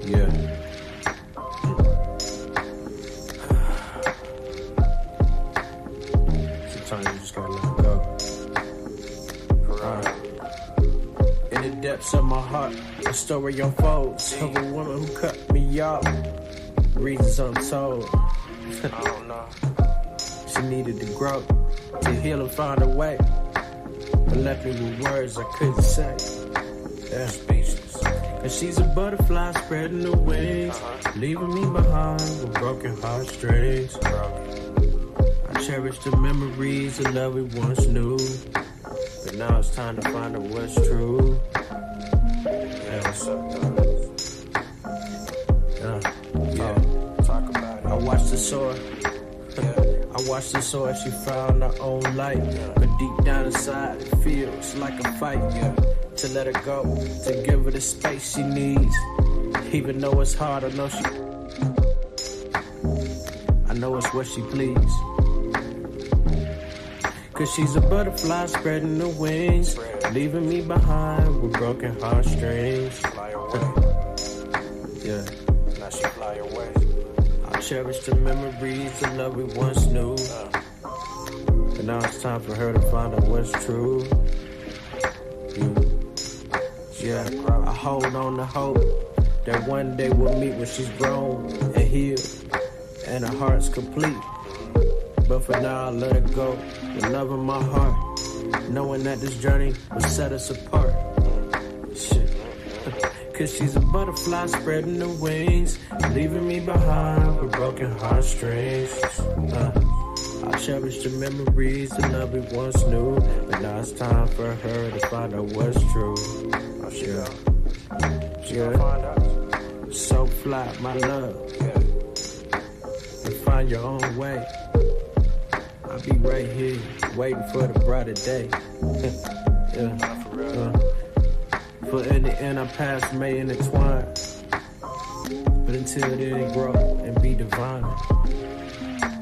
Yeah. Sometimes you just gotta let it go. In the depths of my heart, a story unfolds of a woman who cut me off. Reasons untold. I don't know. She needed to grow, to heal and find a way, but left me with words I couldn't say. Yeah. Speechless. And she's a butterfly spreading her wings, leaving me behind with broken heartstrings. I cherish the memories of love we once knew, but now it's time to find out what's true. Yeah, what's up, dog? Yeah. Talk about it. I watched her soar. I watched her soar as she found her own light. But deep down inside, it feels like a fight. To let her go, to give her the space she needs. Even though it's hard, I know it's what she please. Cause she's a butterfly spreading her wings, leaving me behind with broken heartstrings. Fly away. Yeah. Now she fly away. I cherish the memories of love we once knew. But now it's time for her to find out what's true. Yeah, I hold on to hope that one day we'll meet when she's grown and healed and her heart's complete. But for now I let her go with love in my heart, knowing that this journey will set us apart. Shit. Cause she's a butterfly spreading her wings, leaving me behind with broken heartstrings. I cherish the memories of love we once knew, but now it's time for her to find out what's true. Oh, she gonna Yeah. find out. So fly, my love. And find your own way. I'll be right here, waiting for the brighter day. Yeah. For real. For in the end, our paths may intertwine, but until then, grow and be divine.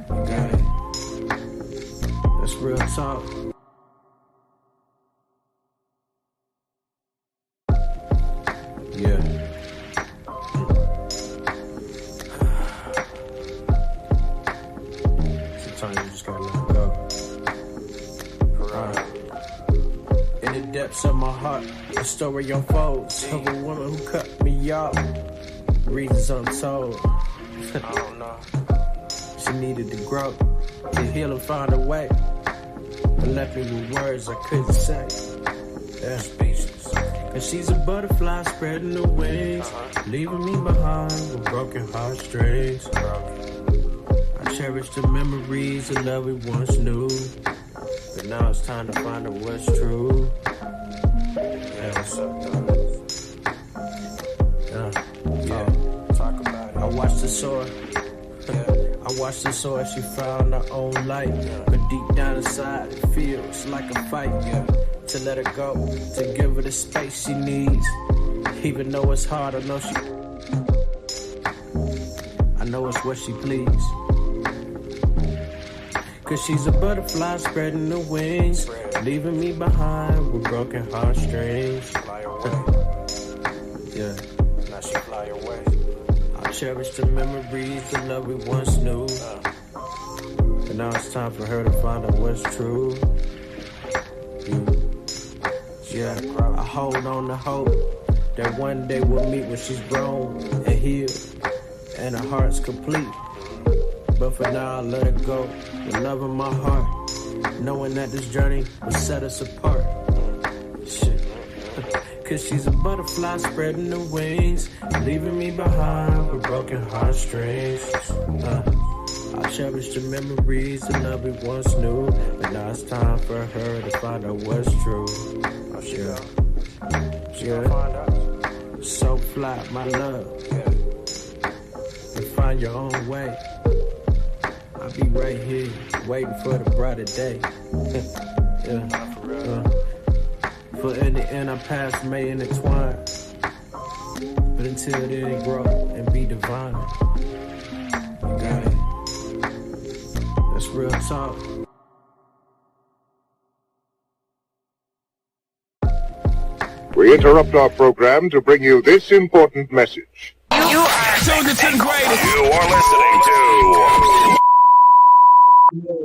Okay. That's real talk. Yeah. Sometimes you just gotta let it go. In the depths of my heart, a story unfolds of a woman who cut me off. Reasons untold. I don't know. She needed to grow, to heal and find a way, but left me with words I couldn't say. Yeah. Speechless. Cause she's a butterfly spreading her wings, leaving me behind with broken heartstrings. I cherish the memories of love we once knew, but now it's time to find out what's true. Yeah, what's up, dog? Yeah. Talk about it. I watched her soar. I watched her soar as she found her own light. But deep down inside, it feels like a fight. To let her go, to give her the space she needs. Even though it's hard, I know it's what she please. Cause she's a butterfly spreading her wings, leaving me behind with broken heartstrings. Fly away. Yeah. Now she fly away. I cherish the memories of love we once knew, but now it's time for her to find out what's true. Yeah, I hold on to hope that one day we'll meet when she's grown and healed and her heart's complete. But for now I let her go with love in my heart, knowing that this journey will set us apart. Shit. Cause she's a butterfly spreading her wings, leaving me behind with broken heartstrings. I cherish the memories of love we once knew, but now it's time for her to find out what's true. Oh, she gonna Yeah. find out. So fly, my love. And find your own way. I'll be right here, waiting for the brighter day. Yeah. For real. For in the end, our paths may intertwine, but until then, grow and be divine. Okay. That's real talk. We interrupt our program to bring you this important message. You Tuned into the greatest. You are listening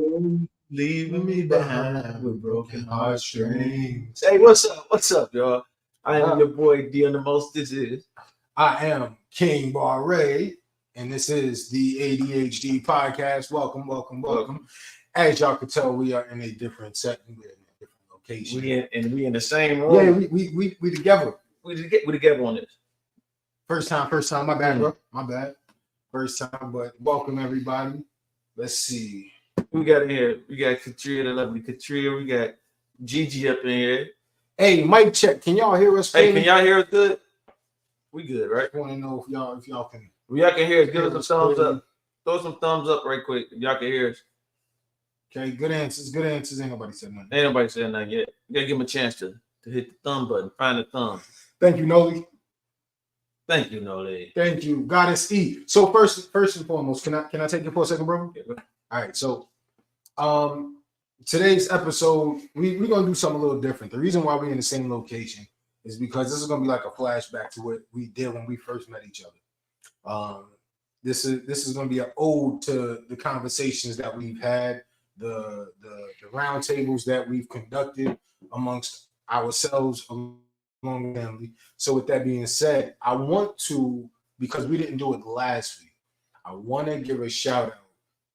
to Leaving me behind with broken heartstrings. Hey, what's up? What's up, y'all? I am your boy D on the most. This is I am King BarRay, and this is the ADHD Podcast. Welcome. As y'all can tell, we are in a different setting. We're in a different location. We in the same room. Yeah, we together. We together on this. First time. My bad, bro. My bad. First time, but welcome everybody. Let's see. We got in here. We got Katria, the lovely Katria. We got Gigi up in here. Hey, mic check. Can y'all hear us? Hey, can y'all hear us good? We good, right? I want to know if y'all can. If y'all can hear us, give us some thumbs up. Throw some thumbs up right quick if y'all can hear us. Okay, good answers. Ain't nobody said nothing. Ain't nobody said nothing yet. You gotta give them a chance to hit the thumb button. Find the thumb. Thank you, Noli. Thank you, Noli. Thank you, Goddess E. So first and foremost, can I take it for a second, bro? Yeah, all right, so today's episode, we're gonna do something a little different. The reason why we're in the same location is because this is gonna be like a flashback to what we did when we first met each other. This is gonna be an ode to the conversations that we've had, the round tables that we've conducted amongst ourselves along the family. So with that being said, I want to, because we didn't do it last week, I want to give a shout out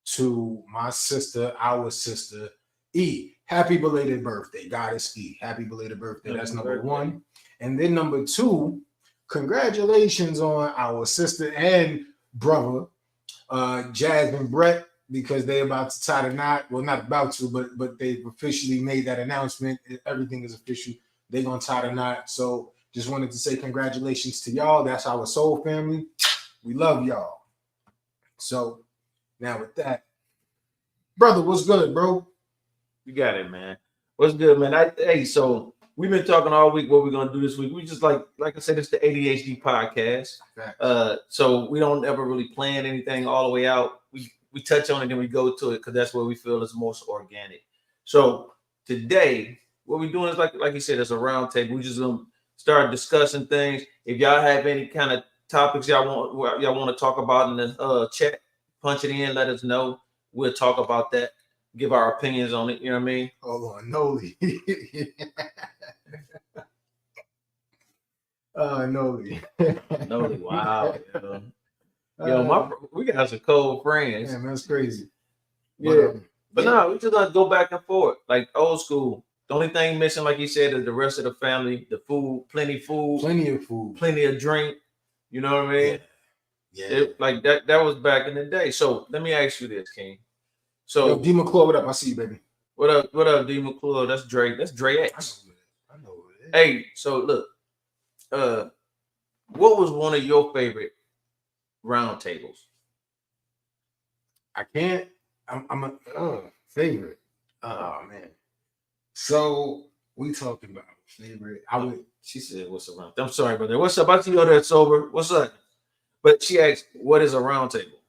to my sister, our sister, E. Happy belated birthday, Goddess E. Happy belated birthday. That's number one. And then number two, congratulations on our sister and brother, Jazz and Brett, because they're about to tie the knot. Well, not about to, but they've officially made that announcement. Everything is official. They're going to tie the knot. So just wanted to say congratulations to y'all. That's our soul family. We love y'all. So now with that, brother, what's good, bro? You got it, man. What's good, man? So we've been talking all week what we're gonna do this week. We just like I said, it's the ADHD podcast. So we don't ever really plan anything all the way out. We touch on it and we go to it because that's what we feel is most organic. So today, what we're doing is like you said, it's a round table. We just gonna start discussing things. If y'all have any kind of topics y'all want to talk about in the chat, punch it in, let us know. We'll talk about that, give our opinions on it. You know what I mean? Hold on, Noli. Noli. Noli, wow. We got some cold friends. Man, that's crazy. Yeah. But no, we just gonna go back and forth, like old school. The only thing missing, like you said, is the rest of the family, the food, plenty of food, plenty of drink. You know what I mean? Yeah. Like that was back in the day. So let me ask you this, King. So D McClure, what up? I see you, baby. What up, D McClure? That's Dre. That's Dre X. I know it is. Hey, so look, what was one of your favorite round tables? I'm a favorite. Oh man. So we talking about favorite. She said, "What's a round?" I'm sorry, brother. What's up? I see you there sober. What's up? But she asked, "What is a round table?"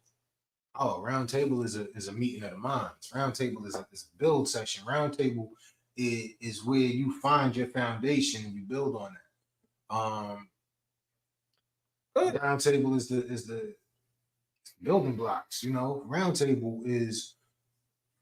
Oh, round table is a meeting of the minds. Round table is a build session. Round table is where you find your foundation and you build on it. Round table is the building blocks. You know, round table is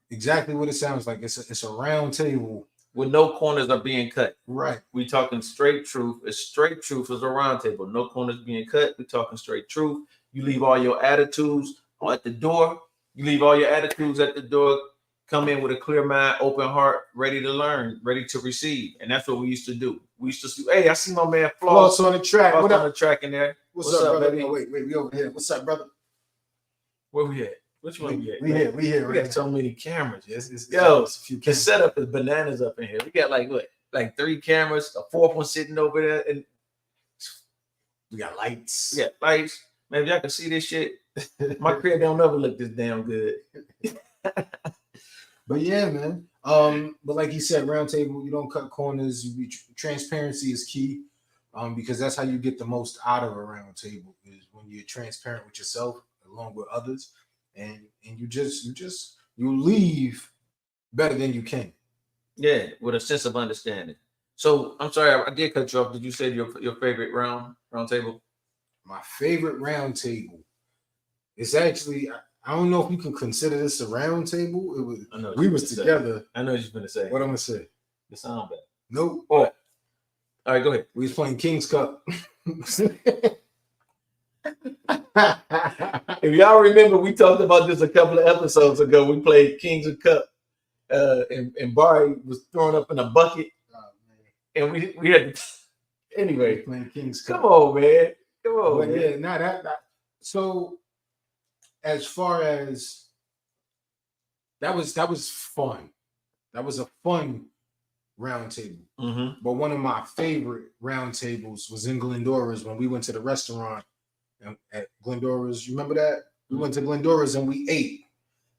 exactly what it sounds like. It's a round table with no corners are being cut. Right. We talking straight truth. It's straight truth as a round table. No corners being cut. We talking straight truth. You leave all your attitudes at the door. You leave all your attitudes at the door. Come in with a clear mind, open heart, ready to learn, ready to receive. And that's what we used to do. We used to hey, I see my man Floss on the track. What on the track in there? What's up, brother? Baby? No, wait, we over here. What's up, brother? Where we at? Which one we at? We here. We got so many cameras. Yes, the setup is bananas up in here. We got like 3 cameras, a 4th one sitting over there, and we got lights. Yeah, lights. Man, if y'all can see this shit, my crib don't ever look this damn good. But yeah, man. But like he said, round table, you don't cut corners. Transparency is key. Because that's how you get the most out of a round table, is when you're transparent with yourself along with others, and you leave better than you came. Yeah, with a sense of understanding. So I'm sorry, I did cut you off. Did you say your favorite round table? My favorite round table It's actually, I don't know if you can consider this a round table. It was, I know what we you're was gonna say. together. I know what you're gonna say. What I'm gonna say? The sound bad. Nope. Oh, all right, go ahead. We was playing King's Cup. If y'all remember, we talked about this a couple of episodes ago. We played Kings of Cup, and BarRay was thrown up in a bucket, and we had to, anyway. Playing King's Cup. Come on, man. Come on, But man. yeah, that. So, as far as that was fun. That was a fun round table. Mm-hmm. But one of my favorite round tables was in Glendora's when we went to the restaurant at Glendora's. You remember that? We went to Glendora's and we ate.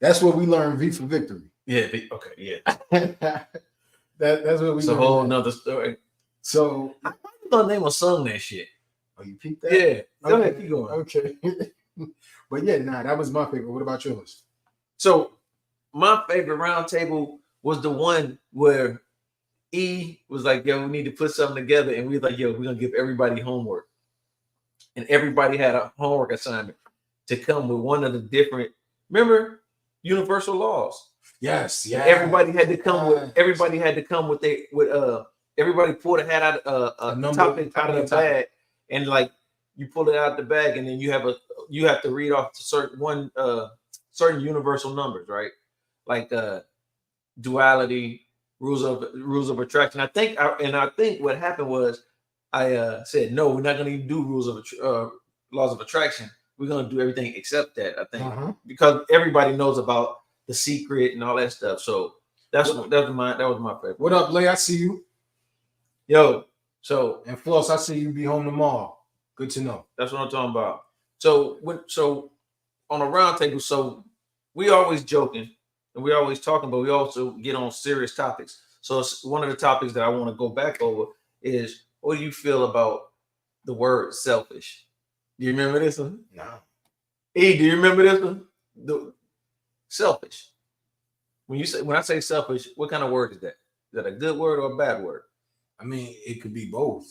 That's where we learned V for victory. Yeah. Okay. Yeah. That's what we. It's a whole nother story. So I thought they was sung that shit. Oh, you peeped that? Yeah. Go Okay. ahead, keep going. Okay. But yeah, that was my favorite. What about yours? So my favorite round table was the one where E was like, yo, we need to put something together. And we were like, yo, we're gonna give everybody homework. And everybody had a homework assignment to come with one of the different, remember, universal laws. Yes, yeah. Everybody had to come with everybody pulled a hat out a topic out of the bag, and like you pull it out the bag, and then you have to read off certain universal numbers, right? Like duality, rules of attraction. I think what happened was I said no, we're not going to do laws of attraction. We're going to do everything except that. I think because everybody knows about The Secret and all that stuff. So that was my favorite. What up, Lay? I see you. Yo, so And Floss, I see you be home tomorrow. Good to know. that's what I'm talking about. So on a round table, so we always joking and we always talking, but we also get on serious topics. So it's one of the topics that I want to go back over is, what do you feel about the word selfish? Do you remember this one? No. E, do you remember this one? The selfish. When I say selfish, what kind of word is that? Is that a good word or a bad word? I mean, it could be both,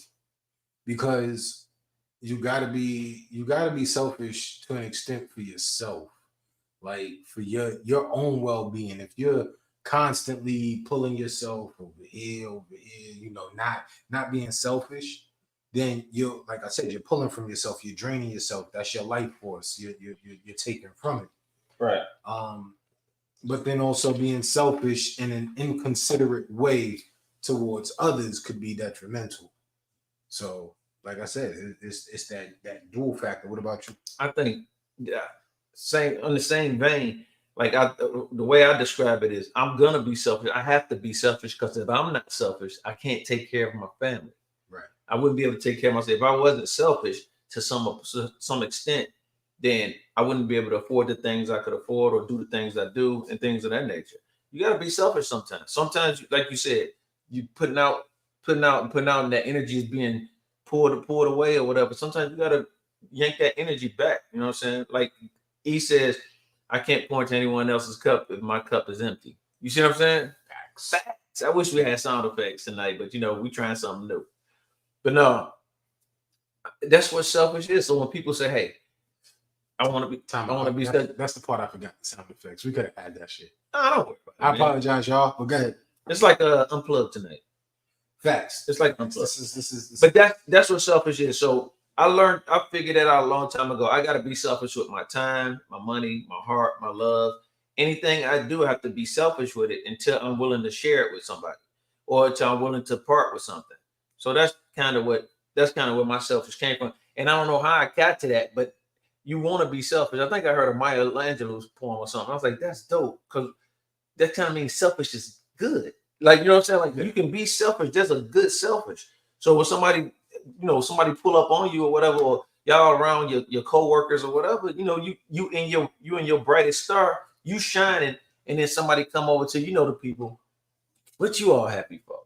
because you gotta be selfish to an extent for yourself, like for your own well-being. If you're constantly pulling yourself over here, not being selfish, then you're, like I said, you're pulling from yourself. You're draining yourself. That's your life force. You're taking from it. Right. But then also being selfish in an inconsiderate way towards others could be detrimental. So, like I said, it's that dual factor. What about you? I think on the same vein, like the way I describe it is, I'm gonna be selfish. I have to be selfish, because if I'm not selfish, I can't take care of my family. Right. I wouldn't be able to take care of myself if I wasn't selfish to some extent. Then I wouldn't be able to afford the things I could afford or do the things I do and things of that nature. You got to be selfish sometimes. Sometimes, like you said, you putting out, and that energy is being pulled away or whatever. Sometimes you got to yank that energy back. You know what I'm saying? Like he says, I can't point to anyone else's cup if my cup is empty. You see what I'm saying? Facts. I wish we had sound effects tonight, but we trying something new. But no, that's what selfish is. So when people say, hey, I want to be. That's the part I forgot. The sound effects. We could have had that shit. I don't worry about it. I apologize, y'all. But go ahead. It's like unplugged tonight. Facts. It's like unplugged. This is. But that's what selfish is. So I figured that out a long time ago. I got to be selfish with my time, my money, my heart, my love. Anything I do, I have to be selfish with it until I'm willing to share it with somebody, or until I'm willing to part with something. So that's kind of where my selfish came from. And I don't know how I got to that, but you want to be selfish. I think I heard a Maya Angelou's poem or something. I was like, that's dope, because that kind of means selfish is good. Like, you know what I'm saying? Like, you can be selfish. There's a good selfish. So when somebody pull up on you or whatever, or y'all around your coworkers or whatever, you in your brightest star, you shining, and then somebody come over to the people, what you all happy for?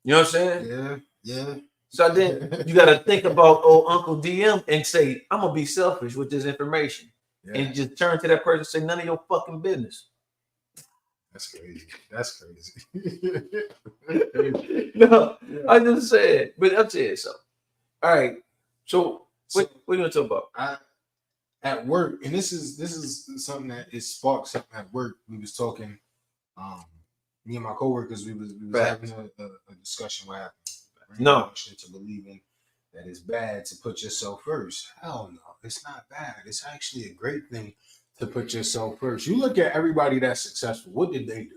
You know what I'm saying? Yeah. So then you got to think about Uncle DM and say, I'm gonna be selfish with this information, and just turn to that person and say, none of your fucking business. That's crazy. No, I just said, but that's it. So, all right. So what are you gonna talk about? at work, and this is something that it sparked something at work. We was talking, me and my coworkers, we was having a discussion. What happened? No. To believing that it's bad to put yourself first. Hell no, it's not bad. It's actually a great thing to put yourself first. You look at everybody that's successful. What did they do?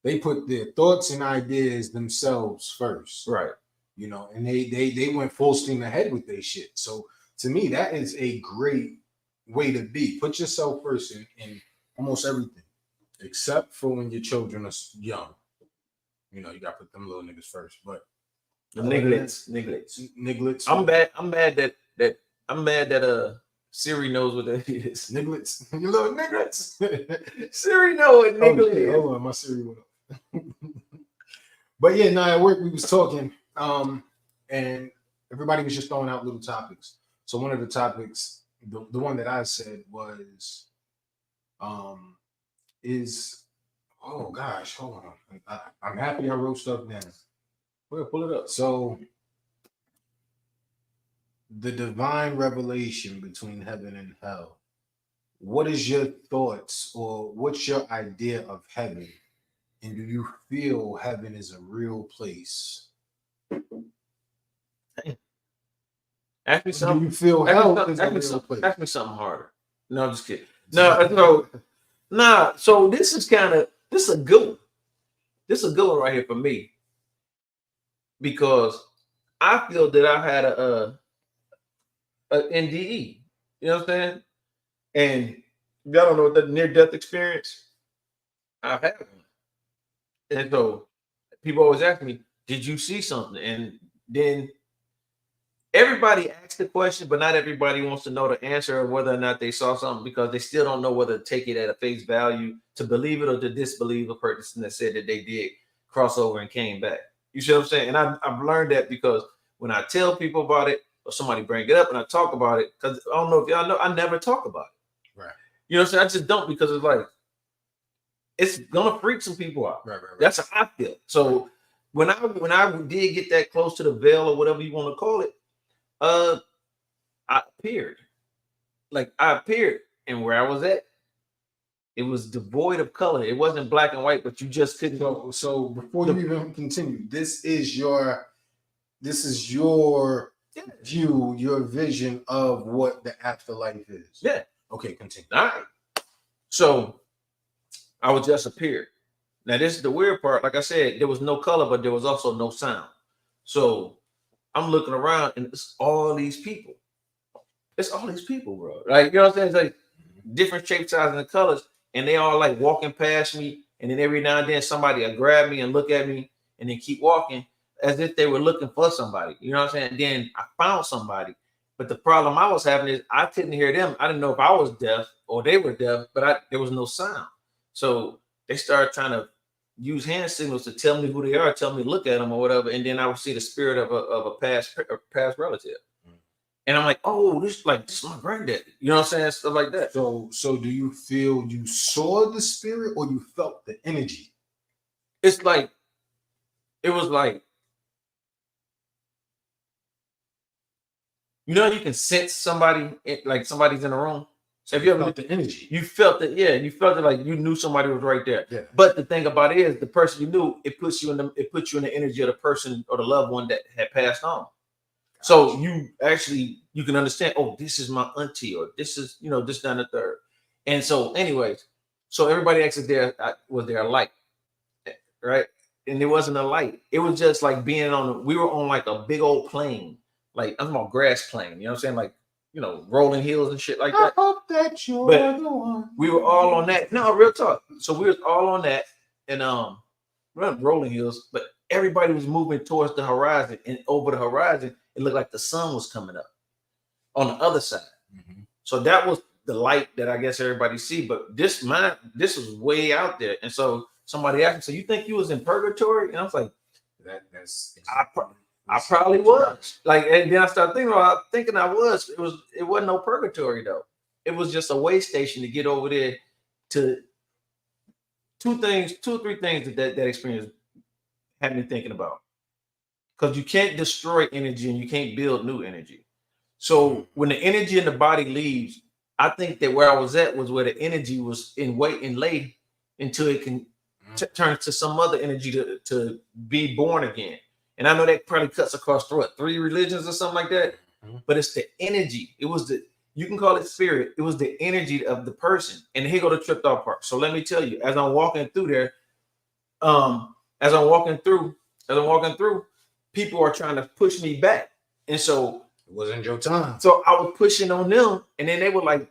They put their thoughts and ideas themselves first. Right. You know, and they went full steam ahead with their shit. So to me, that is a great way to be. Put yourself first in almost everything, except for when your children are young. You know, you got to put them little niggas first. But the nigglets. I'm mad that Siri knows what that is. Nigglets. You little nigglets. Siri know what niglet is. Hold on, my Siri went up. But yeah, no, at work we was talking, and everybody was just throwing out little topics. So one of the topics, the one that I said was, oh gosh, hold on. I'm happy I wrote stuff down. Well, pull it up. So the divine revelation between heaven and hell. What is your thoughts, or what's your idea of heaven? And do you feel heaven is a real place? Ask me something. Do you feel hell is a real place? Ask me something harder. No, I'm just kidding. So this is a good one. This is a good one right here for me, because I feel that I had a NDE. You know what I'm saying? And y'all don't know what the near-death experience. I've had one. And so people always ask me, did you see something? And then everybody asks the question, but not everybody wants to know the answer of whether or not they saw something, because they still don't know whether to take it at a face value, to believe it or to disbelieve a person that said that they did cross over and came back. You see what I'm saying? And I've learned that because when I tell people about it, or somebody bring it up and I talk about it, because I don't know if y'all know, I never talk about it. Right. You know what I'm saying? I just don't, because it's like, it's gonna freak some people out. Right. That's how I feel. So when I did get that close to the veil, or whatever you want to call it, I appeared. And where I was at, it was devoid of color. It wasn't black and white, but you just couldn't. So before you even continue, this is your view, your vision of what the afterlife is. Yeah. Okay, continue. All right. So I was just appeared. Now this is the weird part. Like I said, there was no color, but there was also no sound. So I'm looking around, and it's all these people. It's all these people, bro. Like, you know what I'm saying? It's like different shapes, sizes, and colors, and they all like walking past me. And then every now and then somebody will grab me and look at me, and then keep walking as if they were looking for somebody. You know what I'm saying? And then I found somebody. But the problem I was having is I couldn't hear them. I didn't know if I was deaf or they were deaf, but there was no sound. So they started trying to use hand signals to tell me who they are, tell me to look at them or whatever. And then I would see the spirit of a past relative. And I'm like, oh, this is my granddaddy. You know what I'm saying? Stuff like that. So do you feel you saw the spirit, or you felt the energy? It was like, you know, you can sense somebody, like somebody's in the room. So if you ever felt the energy, you felt it, yeah. You felt it like you knew somebody was right there. Yeah. But the thing about it is, the person you knew, it puts you in the energy of the person or the loved one that had passed on. So you can understand, oh, this is my auntie, or this is, you know, this, down the third. And so anyways, so everybody asked if was there a light, right? And there wasn't a light. It was just like we were on like a big old plane, like I'm talking about grass plane, you know what I'm saying? Like, you know, rolling hills and shit like that. I hope that you're the one. We were all on that. No, real talk. So we was all on that, and we're on rolling hills, but everybody was moving towards the horizon, and over the horizon, it looked like the sun was coming up on the other side. Mm-hmm. So that was the light that I guess everybody see. But this was way out there. And so somebody asked me, so you think you was in purgatory? And I was like, I probably was. Like, and then I started thinking I was. It wasn't no purgatory though. It was just a way station to get over there to two or three things that experience had me thinking about. Because you can't destroy energy and you can't build new energy. So when the energy in the body leaves, I think that where I was at was where the energy was in wait and lay until it can turn to some other energy to be born again. And I know that probably cuts across what, 3 religions or something like that. But it's the energy. It was you can call it spirit. It was the energy of the person. And here go the tripped out part. So let me tell you, as I'm walking through there, as I'm walking through, people are trying to push me back. And so it wasn't your time. So I was pushing on them, and then they were like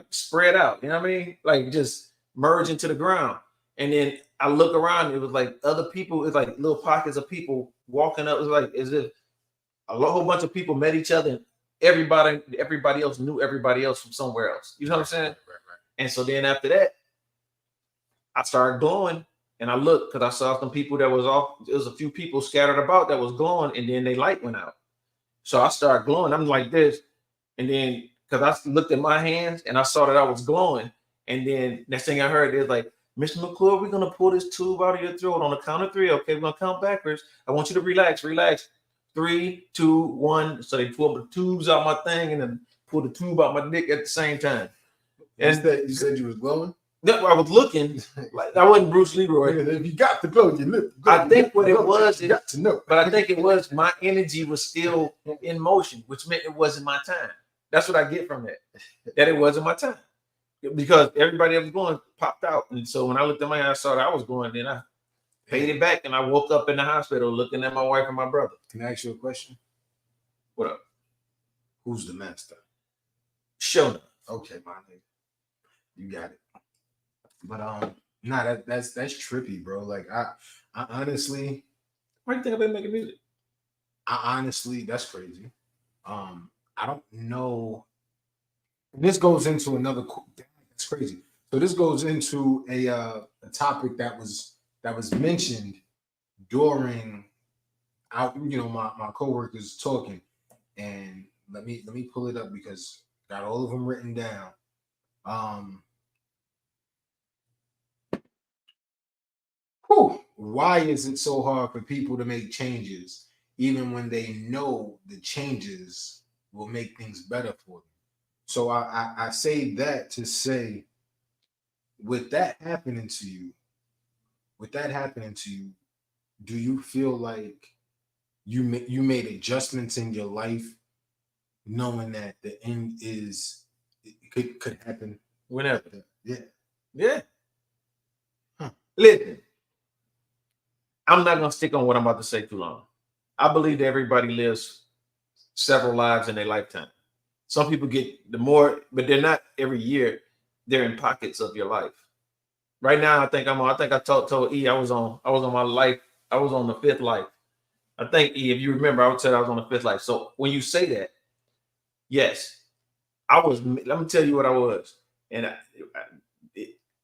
spread out. You know what I mean? Like just merge into the ground. And then I look around, it was like other people, it's like little pockets of people walking up. It was like as if a whole bunch of people met each other, and everybody else knew everybody else from somewhere else. You know what I'm saying? Right. And so then after that, I started glowing, and I looked because I saw some people that was off. There was a few people scattered about that was glowing, and then they light went out. So I started glowing. I'm like this, and then because I looked at my hands and I saw that I was glowing, and then next thing I heard is like, Mr. McClure, we're gonna pull this tube out of your throat on the count of 3. Okay, we're gonna count backwards. I want you to relax. 3, 2, 1. So they pulled the tubes out my thing and then pulled the tube out my dick at the same time. And you said you was glowing? No, I was looking like I wasn't Bruce Leroy. If you got to glow, you look. I think what it was, you got to know. But I think it was my energy was still in motion, which meant it wasn't my time. That's what I get from that. That it wasn't my time. Because everybody that was going popped out. And so when I looked at my hand, I saw that I was going, then I paid it back, and I woke up in the hospital looking at my wife and my brother. Can I ask you a question? What up? Who's the master? Shona. Okay, my nigga. You got it. But that's trippy, bro. Like I honestly, Why do you think I've been making music? That's crazy. I don't know. This goes into another. That's crazy. So this goes into a topic that was mentioned during my coworkers talking, and let me pull it up because got all of them written down. Why is it so hard for people to make changes, even when they know the changes will make things better for them? So I say that to say, with that happening to you, do you feel like you made adjustments in your life, knowing that the end could happen whenever? Yeah. Huh. Listen, I'm not gonna stick on what I'm about to say too long. I believe that everybody lives several lives in their lifetime. Some people get the more, but they're not every year. They're in pockets of your life. Right now, I think I told E I was on my life. I was on the 5th life. I think E, if you remember, I would say I was on the 5th life. So when you say that, yes, I was. Let me tell you what I was, and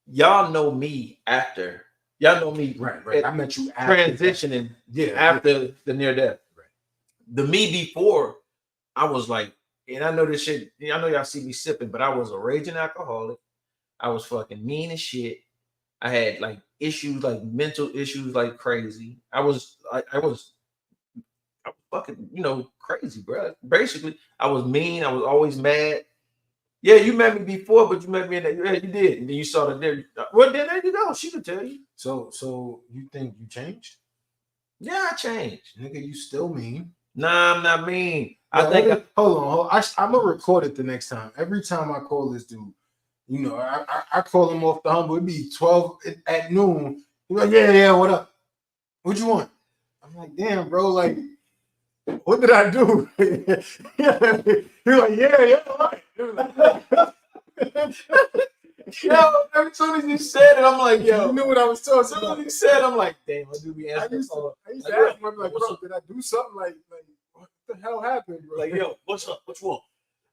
y'all know me after. Y'all know me, right. I met you after transitioning, after the near death. Right. The me before, I was like. And I know this shit, I know y'all see me sipping, but I was a raging alcoholic. I was fucking mean as shit. I had like issues, like mental issues, like crazy. I was fucking, crazy, bro. Basically, I was mean. I was always mad. Yeah, you met me before, but you met me in that. Yeah, you did. And then you saw that there. Well, then there you go. She could tell you. So you think you changed? Yeah, I changed. Nigga, you still mean. Nah, I'm not mean. Hold on. I'm gonna record it the next time. Every time I call this dude, I call him off the humble. It'd be 12 at noon. He's like, yeah, what up? What you want? I'm like, damn, bro, like, what did I do? He's like, yeah, right. Yo, as soon as you said it, I'm like, yo, you knew what I was talking about. As soon as you said, I'm like, damn, I do be answering. I used to ask him, I'm like, bro, did I do something like what the hell happened, bro? Like, yo, what's up? What you want?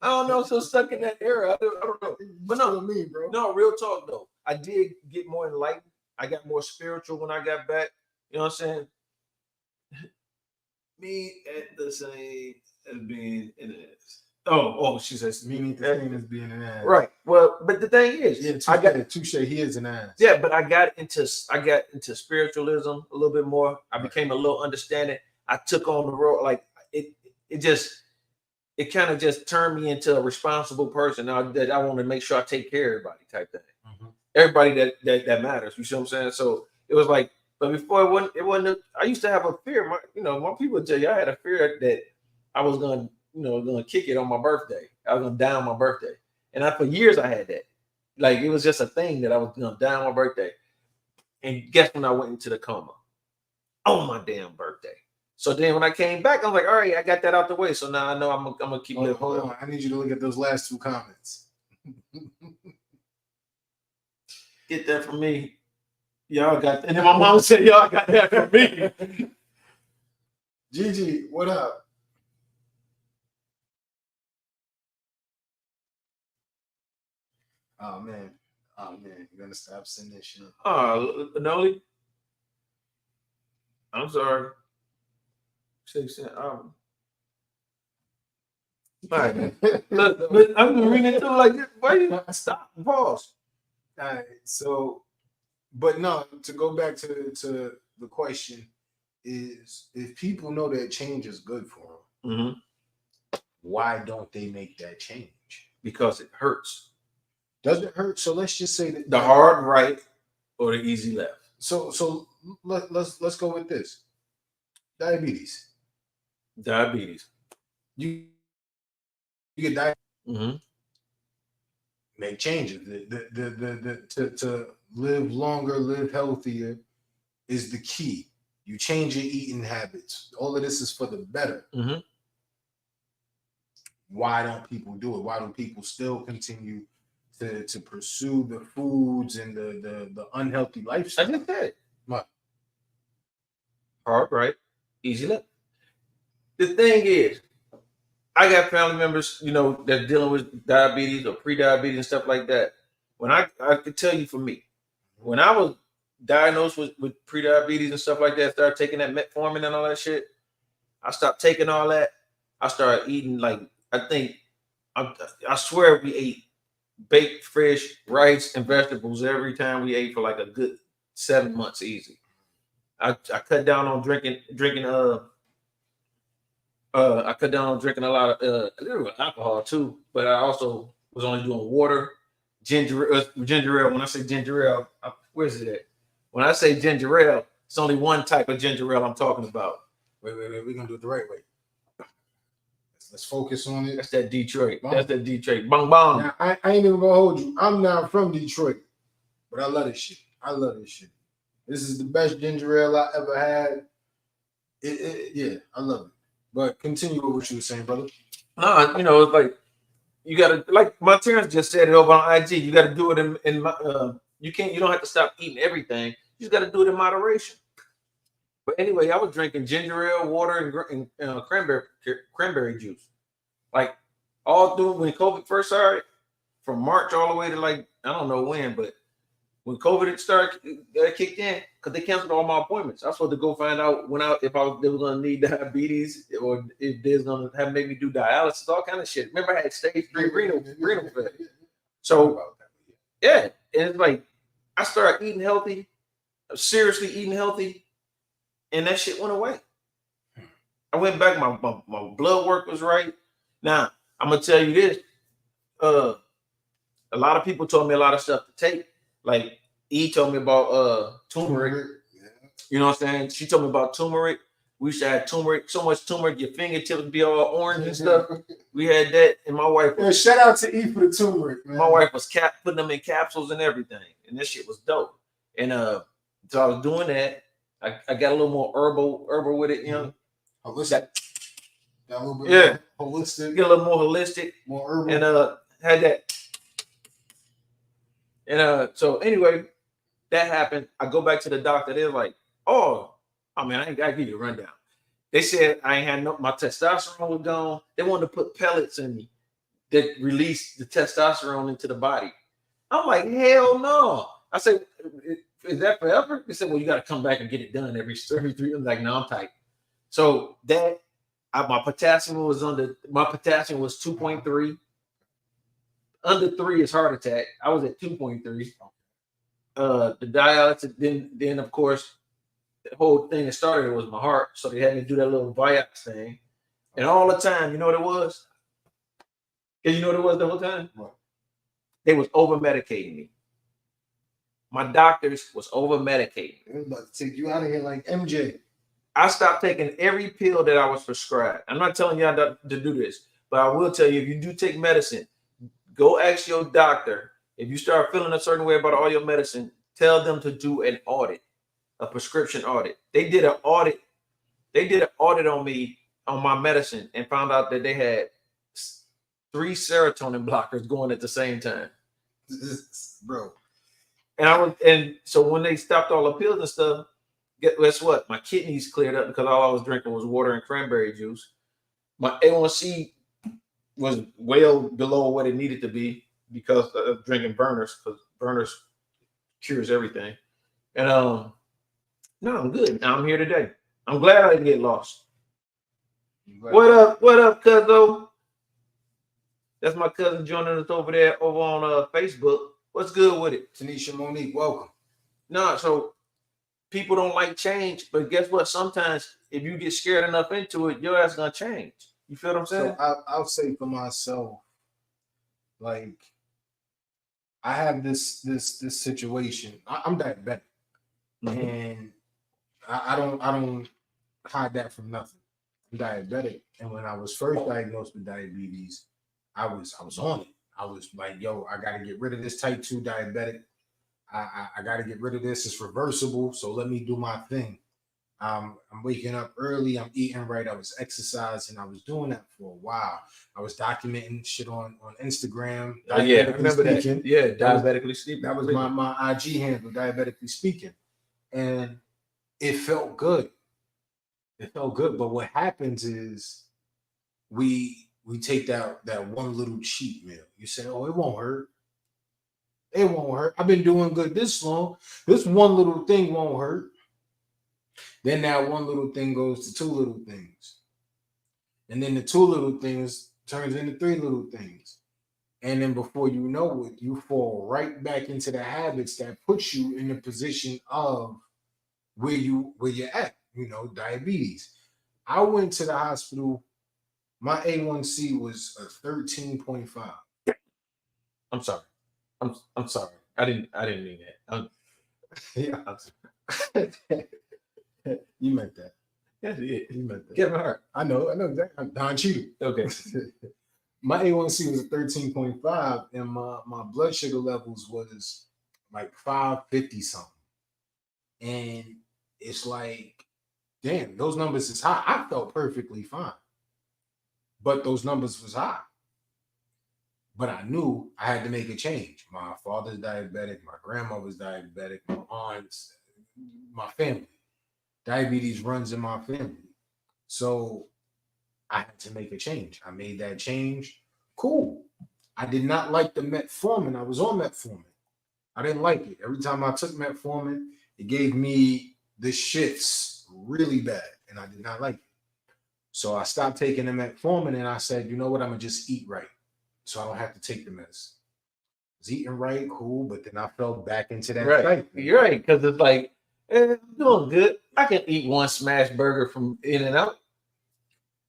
I don't know. So stuck in that era. I don't know. But no, me, bro. No, real talk though. I did get more enlightened. I got more spiritual when I got back. You know what I'm saying? Me at the same as being in an ass. Oh, she says me ain't the same as being an ass. Right. Well, but the thing is, I got touche. He is an ass. Yeah, but I got into spiritualism a little bit more. I became a little understanding. I took on the role like it just it kind of just turned me into a responsible person now that I want to make sure I take care of everybody type thing. Mm-hmm. Everybody that matters. You see what I'm saying? So it was like, but before it wasn't. I used to have a fear. My people tell you I had a fear that I was gonna kick it on my birthday. I was gonna die on my birthday, and for years I had that. Like it was just a thing that I was gonna die on my birthday. And guess when I went into the coma? On my damn birthday. So then when I came back, I was like, all right, I got that out the way. So now I know I'm gonna keep living. Hold on. I need you to look at those last two comments. Get that from me. Y'all got that. And then my mom said, y'all got that from me. Gigi, what up? Oh man, you're gonna stop sending this shit. Oh, Noli. I'm sorry. 6 cents. All right. Look, I'm reading it through like this. Why you stop? Pause. All right. So, but no, to go back to the question is, if people know that change is good for them, why don't they make that change? Because it hurts. Does it hurt? So let's just say that the hard right or the easy left. So let's go with this. Diabetes. You get diabetes. Make changes. To live longer, live healthier is the key. You change your eating habits. All of this is for the better. Why don't people do it? Why do people still continue to pursue the foods and the unhealthy lifestyle? I just said what? Hard right, easy left. The thing is, I got family members, that's dealing with diabetes or pre-diabetes and stuff like that. When I could tell you for me, when I was diagnosed with pre-diabetes and stuff like that, started taking that metformin and all that shit, I stopped taking all that. I started eating I swear we ate baked fish, rice, and vegetables every time we ate for like a good 7 months easy. I cut down on drinking I cut down on drinking a lot of alcohol too, but I also was only doing water, ginger ale. When I say ginger ale, where's it at? When I say ginger ale, it's only one type of ginger ale I'm talking about. Wait, we're gonna do it the right way. Let's focus on it. That's that Detroit. That's that Detroit. Bang bang. Now, I ain't even gonna hold you. I'm not from Detroit, but I love this shit. This is the best ginger ale I ever had. Yeah, I love it. But continue with what you were saying, brother. No, it's like you gotta, like my parents just said it over on IG. You gotta do it in you don't have to stop eating everything. You just gotta do it in moderation. But anyway, I was drinking ginger ale, water, and cranberry juice. Like all through when COVID first started, from March all the way to like I don't know when, but when COVID kicked in, because they canceled all my appointments. I was supposed to go find out if they were going to need diabetes or if they was going to have make me do dialysis, all kind of shit. Remember, I had stage 3 renal failure. So yeah, and it's like I started eating healthy, seriously eating healthy, and that shit went away. I went back. My blood work was right. Now I'm gonna tell you this. A lot of people told me a lot of stuff to take. Like E told me about turmeric. You know what I'm saying? She told me about turmeric. We used to have turmeric, so much turmeric, your fingertips would be all orange and stuff. We had that, and my wife. Shout out to E for the turmeric, man. My wife was putting them in capsules and everything, and this shit was dope. And so I was doing that. I got a little more herbal with it, Holistic. Got a little bit more holistic. Get a little more holistic, more herbal, and had that. And so anyway, that happened. I go back to the doctor. They're like, "Oh, man, I ain't gotta give you a rundown." They said I ain't had my testosterone was gone. They wanted to put pellets in me that release the testosterone into the body. I'm like, hell no. I said, is that forever? They said, well, you got to come back and get it done every 3. I'm like, no, I'm tight. So my potassium was 2.3. Under 3 is heart attack. I was at 2.3. The dialysis, then of course, the whole thing that started it was my heart. So they had me do that little Vioxx thing. And all the time, you know what it was? Because you know what it was the whole time? What? They was over medicating me. My doctors was over medicating. I'm about to take you out of here like MJ. I stopped taking every pill that I was prescribed. I'm not telling y'all to do this, but I will tell you, if you do take medicine, go ask your doctor. If you start feeling a certain way about all your medicine, tell them to do an audit, a prescription audit. They did an audit. They did an audit on me, on my medicine, and found out that they had 3 serotonin blockers going at the same time. Bro. And so when they stopped all the pills and stuff, guess what? My kidneys cleared up because all I was drinking was water and cranberry juice. My A1C was well below what it needed to be because of drinking burners, because burners cures everything. And no, I'm good. Now I'm here today. I'm glad I didn't get lost. What up? What up, cuzzo? That's my cousin joining us over there over on Facebook. What's good with it? Tanisha Monique, welcome. No, so people don't like change, but guess what? Sometimes if you get scared enough into it, your ass gonna change. You feel what I'm saying? So I'll say for myself, like I have this situation. I'm diabetic, and I don't hide that from nothing. I'm diabetic, and when I was first diagnosed with diabetes, I was on it. I was like, yo, I got to get rid of this type 2 diabetic. I got to get rid of this. It's reversible. So let me do my thing. I'm waking up early. I'm eating right. I was exercising. I was doing that for a while. I was documenting shit on Instagram. Oh, yeah, I remember that. Yeah, diabetically speaking. That was my IG handle, diabetically speaking. And it felt good. It felt good. But what happens is we take that one little cheat meal. You say, oh, it won't hurt. It won't hurt. I've been doing good this long. This one little thing won't hurt. Then that one little thing goes to 2 little things. And then the 2 little things turns into 3 little things. And then before you know it, you fall right back into the habits that put you in the position of where you're at, diabetes. I went to the hospital. My A1C was a 13.5. I'm sorry. I'm sorry. I didn't mean that. You meant that. That's it. You meant that. Kevin Hart. I know exactly. I'm Don Cheadle. Okay. My A1C was a 13.5, and my blood sugar levels was like 550 something. And it's like, damn, those numbers is high. I felt perfectly fine. But those numbers was high. But I knew I had to make a change. My father's diabetic. My grandmother's diabetic. My aunts, my family. Diabetes runs in my family. So I had to make a change. I made that change. Cool. I did not like the metformin. I was on metformin. I didn't like it. Every time I took metformin, it gave me the shits really bad. And I did not like it. So I stopped taking the metformin and I said, you know what? I'm going to just eat right. So I don't have to take the medicine. I was eating right, cool, but then I fell back into that. Right. You're right, because it's like, I'm doing good. I can eat one smash burger from In-N-Out.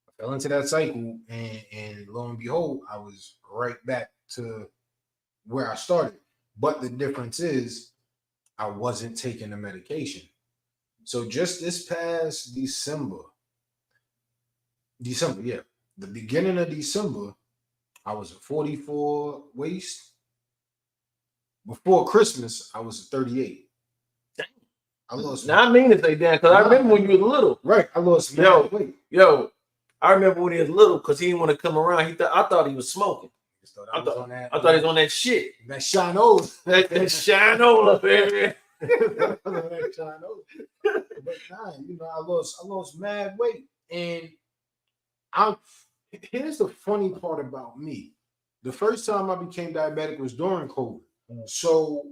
I fell into that cycle, and lo and behold, I was right back to where I started. But the difference is I wasn't taking the medication. So just this past December, the beginning of December, I was a 44 waist. Before Christmas, I was a 38. I lost. Now I mean to say that because I remember when you were little. Right, I lost weight. Yo, I remember when he was little because he didn't want to come around. I thought he was smoking. I thought he was on that shit. That Shinola. that Shinola, baby. But nah, I lost mad weight. And here's the funny part about me. The first time I became diabetic was during COVID. So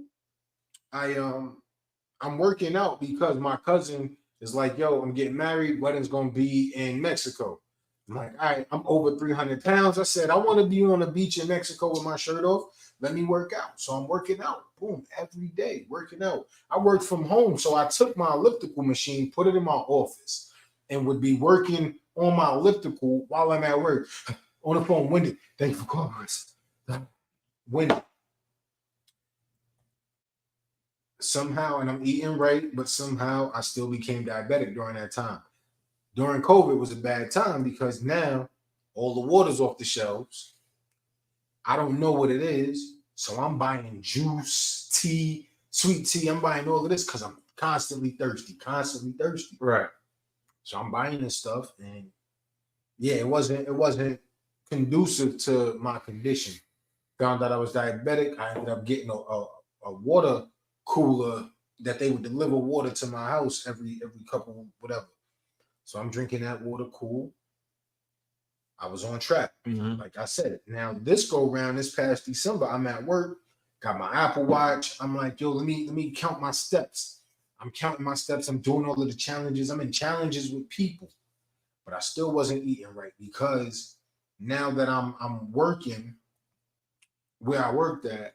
I'm working out because my cousin is like, yo, I'm getting married. Wedding's going to be in Mexico. I'm like, all right, I'm over 300 pounds. I said, I want to be on the beach in Mexico with my shirt off. Let me work out. So I'm working out. Boom, every day working out. I work from home. So I took my elliptical machine, put it in my office, and would be working on my elliptical while I'm at work. On the phone, Wendy. Thank you for calling us. Wendy. Somehow, and I'm eating right, but somehow I still became diabetic during that time. During COVID was a bad time because now all the water's off the shelves. I don't know what it is. So I'm buying juice, tea, sweet tea. I'm buying all of this because I'm constantly thirsty. Right. So I'm buying this stuff, and yeah, it wasn't conducive to my condition. Found out I was diabetic. I ended up getting a water cooler that they would deliver water to my house every couple whatever. So I'm drinking that water cool. I was on track, like I said. Now this go round, this past December, I'm at work, got my Apple Watch. I'm like, yo, let me count my steps. I'm counting my steps. I'm doing all of the challenges. I'm in challenges with people, but I still wasn't eating right because now that I'm working where I worked at,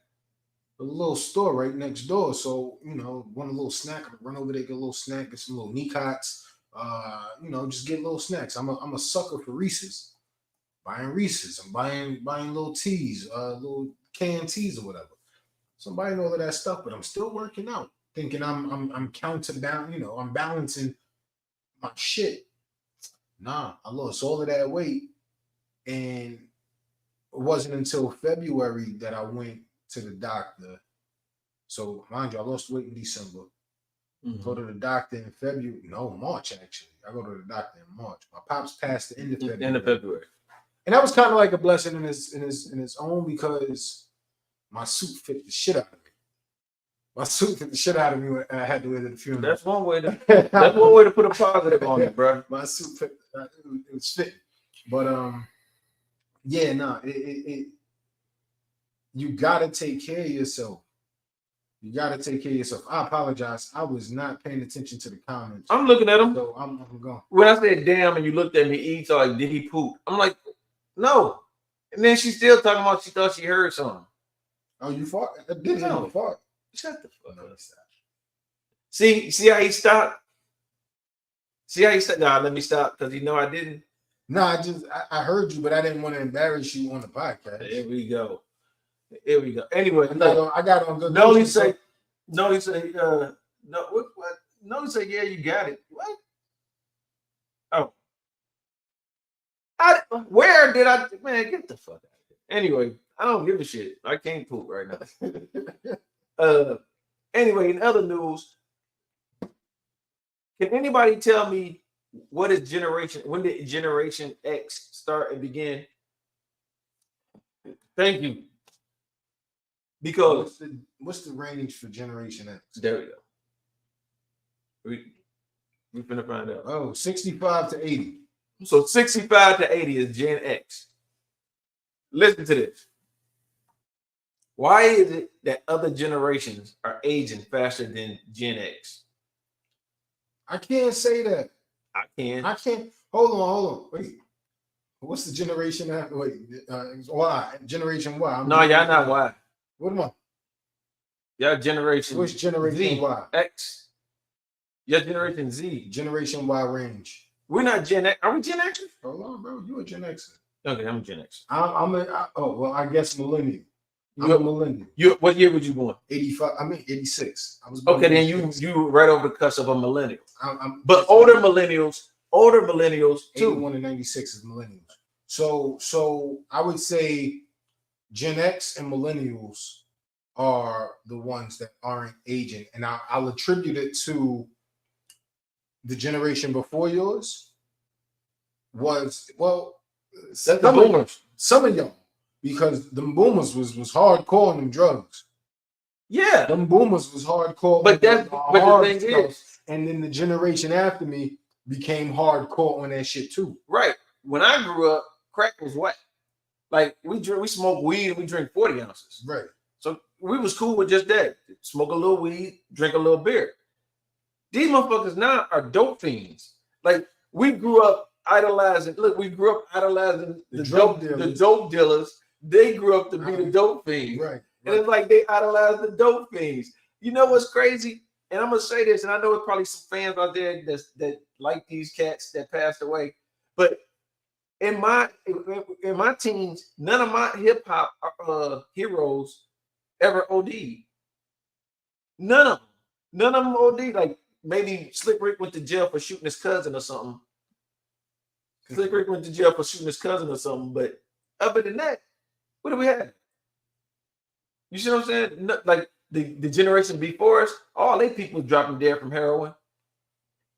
a little store right next door. So, want a little snack, I'm gonna run over there, get a little snack, get some little Nicots, just get little snacks. I'm a sucker for Reese's. Buying Reese's. I'm buying little teas, little canned teas or whatever. So I'm buying all of that stuff, but I'm still working out, thinking I'm counting down, I'm balancing my shit. Nah, I lost all of that weight. And it wasn't until February that I went to the doctor. So mind you, I lost weight in December. Go to the doctor in February. No, March actually. I go to the doctor in March. My pops passed the end of February. And that was kind of like a blessing in its own because my suit fit the shit out of me. My suit fit the shit out of me when I had to wear to the funeral. That's one way to put a positive on it, bro. My suit fit. It was fitting. But yeah, no, you gotta take care of yourself. You gotta take care of yourself. I apologize. I was not paying attention to the comments. I'm looking at them. So I'm going. When I said damn and you looked at me, eat, so like, did he poop? I'm like, no. And then she's still talking about she thought she heard something. Oh, you fought? I didn't know you fought. Shut the fuck up. See how he stopped? See how he said, nah, let me stop because I didn't. No, I heard you, but I didn't want to embarrass you on the podcast. Here we go. Anyway, I got on good. No, he say, yeah, you got it. What? Oh. Where did I, man, get the fuck out of here. Anyway, I don't give a shit. I can't poop right now. Anyway, in other news, can anybody tell me when did Generation X start and begin? Thank you. Because what's the range for Generation X? There we go. We're finna find out. Oh, 65 to 80. So 65 to 80 is Gen X. Listen to this. Why is it that other generations are aging faster than Gen X? I can't say that. I can. Hold on. Wait. What's the generation after? Wait. Y. Generation Y. No, y'all not Y. What am I? Y'all generation. Which generation Z, Y? X. Your generation Z. Generation Y range. We're not Gen X. Are we Gen Xers? Hold on, bro. You a Gen Xer. Okay, I'm a Gen X. I guess millennial. I'm a millennial. What year was you born? 85. I mean 86. I was born okay. Then 86. you right over the cusp of a millennial. But older millennials too. 81 and 96 is millennials. So I would say Gen X and millennials are the ones that aren't aging, and I'll attribute it to the generation before yours was that's the boomers. Some of y'all, because them boomers was hardcore on them drugs. Yeah, them boomers was hardcore. But the thing is, and then the generation after me became hardcore on that shit too. Right. When I grew up, crack was wet. Like we smoke weed and we drink 40 ounces. Right. So we was cool with just that. Smoke a little weed, drink a little beer. These motherfuckers now are dope fiends. Like we grew up idolizing. Look, we grew up idolizing the dope dealers. They grew up to be the dope fiends. Right. And it's like they idolize the dope fiends. You know what's crazy? And I'm gonna say this, and I know it's probably some fans out there that like these cats that passed away, but in my teens, none of my hip hop heroes ever OD'd. None of them. None of them OD'd. Like maybe Slick Rick went to jail for shooting his cousin or something. Slick Rick went to jail for shooting his cousin or something. But other than that, what do we have? You see what I'm saying? No, like the generation before us, all they people dropping dead from heroin,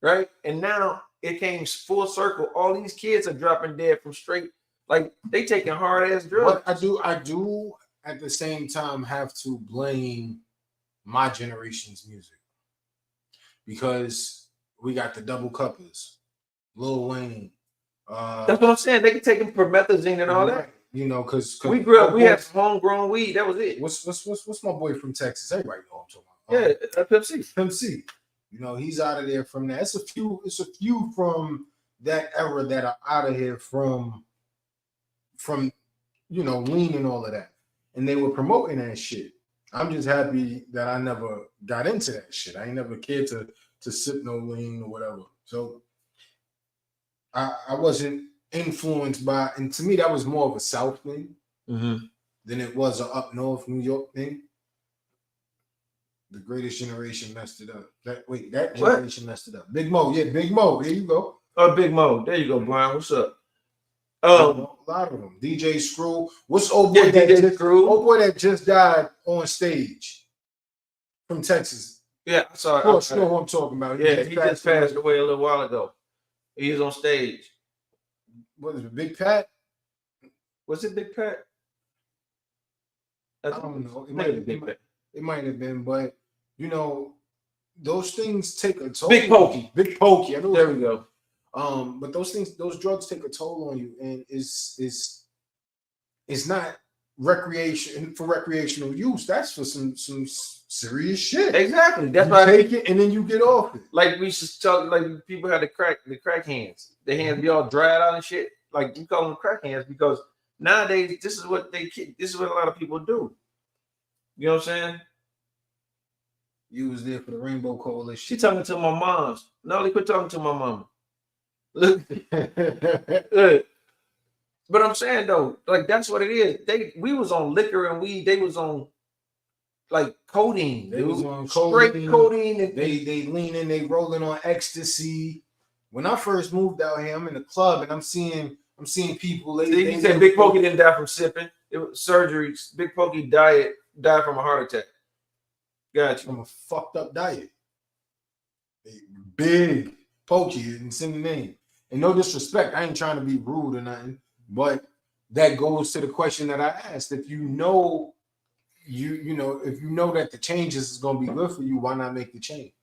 right? And now it came full circle. All these kids are dropping dead from straight, like they taking hard ass drugs. But I do at the same time have to blame my generation's music because we got the double cuppers, Lil Wayne. That's what I'm saying. They can take them promethazine and all that. You know, because we grew up, we had homegrown weed. That was it. What's my boy from Texas? Everybody know I'm talking about. Yeah, Pimp C. Pimp C. You know, he's out of there from that. It's a few from that era that are out of here from you know, lean and all of that. And they were promoting that shit. I'm just happy that I never got into that shit. I ain't never cared to sip no lean or whatever. So I wasn't influenced by, and to me that was more of a South thing than it was a up north New York thing. The Greatest Generation messed it up. That generation messed it up. Big Mo, yeah, Big Mo. There you go. Oh, Big Mo. There you go, Brian. What's up? A lot of them. DJ Screw. What's old boy old boy that just died on stage from Texas? Yeah, I saw it. Of course, you know who I'm talking about. He just passed away a little while ago. He was on stage. What is it, Big Pat? Was it Big Pat? I don't know. It might have been, but you know, those things take a toll. Big Pokey. There we go. But those drugs take a toll on you, and it's not recreational use. That's for some serious shit. Exactly. That's why I take it, and then you get off it. Like we should talk. Like people had the crack hands. Their hands be all dried out and shit. Like you call them crack hands because nowadays this is what a lot of people do. You know what I'm saying? You was there for the Rainbow Coalition. She talking to my mom's. No, they quit talking to my mama. Look. But I'm saying though, like that's what it is. We was on liquor and weed. They was on like codeine. They was on straight codeine. And they leaning. They rolling on ecstasy. When I first moved out here, I'm in the club and I'm seeing people. They said Big Pokey didn't die from sipping. It was surgery. Big Pokey died from a heart attack. Got you. From a fucked up diet. Big Pokey, it's in the name. And no disrespect, I ain't trying to be rude or nothing, but that goes to the question that I asked. If you know, if you know that the changes is gonna be good for you, why not make the change?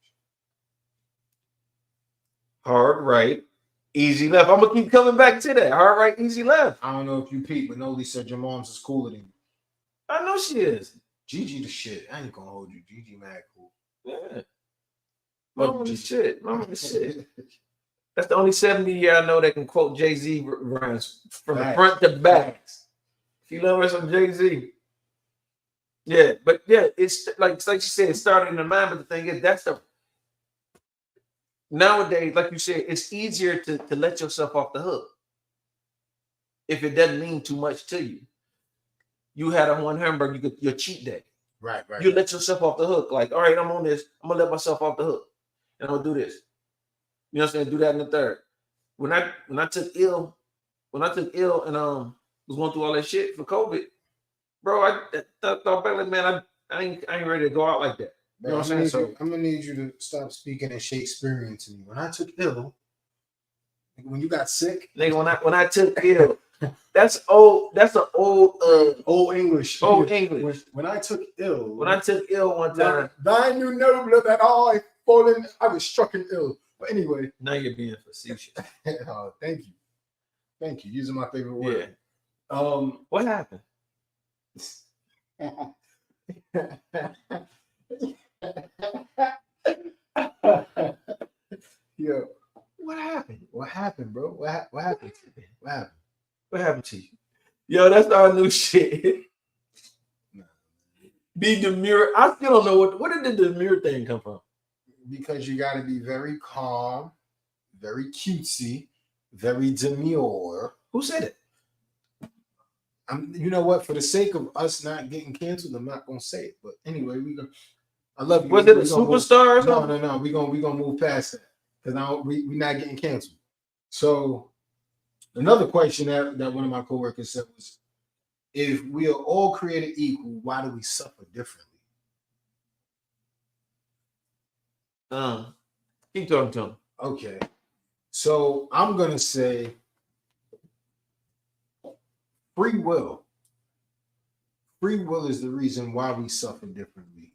Hard right, easy left. I'm gonna keep coming back to that. Hard right, easy left. I don't know if you peep, but Noli said your mom's is cooler than you. I know she is. Gigi the shit. I ain't gonna hold you. Gigi mad cool. Yeah. Mama the shit. That's the only 70-year I know that can quote Jay-Z rhymes from the front to back. She loves some Jay-Z. Yeah, but yeah, it's like you said, it started in the mind, but the thing is, nowadays, like you said, it's easier to let yourself off the hook if it doesn't mean too much to you. You had a one hamburger, your cheat day. Right. You let yourself off the hook. Like, all right, I'm on this. I'm gonna let myself off the hook, and I'm gonna do this. You know what I'm saying? Do that in the third. When I took ill and was going through all that shit for COVID, bro, I thought back like, man, I ain't ready to go out like that. You know what I'm saying? I'm gonna need you to stop speaking in Shakespearean to me. When I took ill, when you got sick, nigga, when I took ill, that's old. That's an old English. Old English. When I took ill. When I took ill one time. Thine you nobler that I fallen. I was struck ill. But anyway. Now you're being facetious. Thank you. Using my favorite word. Yeah. What happened? Yo, what happened? What happened, bro? What happened? What happened to you? Yo, that's our new shit. Be demure. I still don't know where did the demure thing come from? Because you got to be very calm, very cutesy, very demure. Who said it? You know what? For the sake of us not getting canceled, I'm not gonna say it. But anyway, I love you. Was it a superstar or something? No. We gonna move past that because we not getting canceled. So another question that one of my coworkers said was, if we are all created equal, why do we suffer differently? Keep talking to him. Okay. So I'm gonna say free will. Free will is the reason why we suffer differently.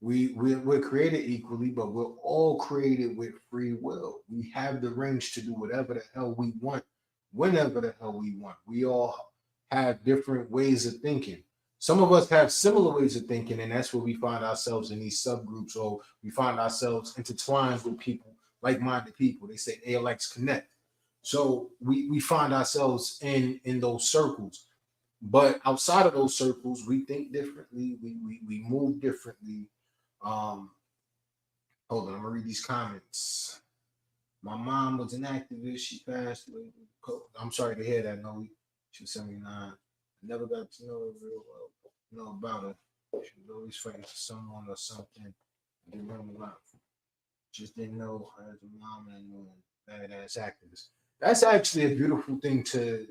We're created equally, but we're all created with free will. We have the range to do whatever the hell we want, whenever the hell we want. We all have different ways of thinking. Some of us have similar ways of thinking, and that's where we find ourselves in these subgroups, or we find ourselves intertwined with people, like-minded people. They say ALX connect. So we find ourselves in those circles. But outside of those circles, we think differently. We move differently. Hold on, I'm gonna read these comments. My mom was an activist. She passed away. I'm sorry to hear that, Noe. She was 79. I never got to know her real well. Know about her. She was always fighting for someone or something. I didn't learn a lot. Just didn't know her as a mom and badass activist. That's actually a beautiful thing to.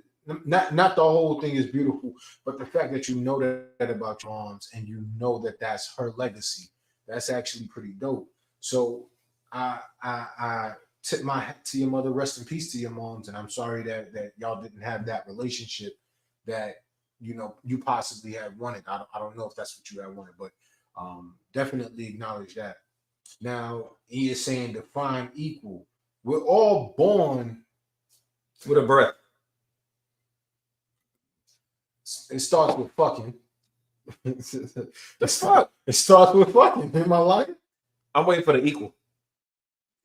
Not the whole thing is beautiful, but the fact that you know that about your moms and you know that that's her legacy, that's actually pretty dope. So I tip my hat to your mother. Rest in peace to your moms, and I'm sorry that y'all didn't have that relationship that you possibly had wanted. I don't know if that's what you had wanted, but definitely acknowledge that. Now he is saying define equal. We're all born with a breath. It starts with fucking. It starts with fucking. Am I lying? I'm waiting for the equal.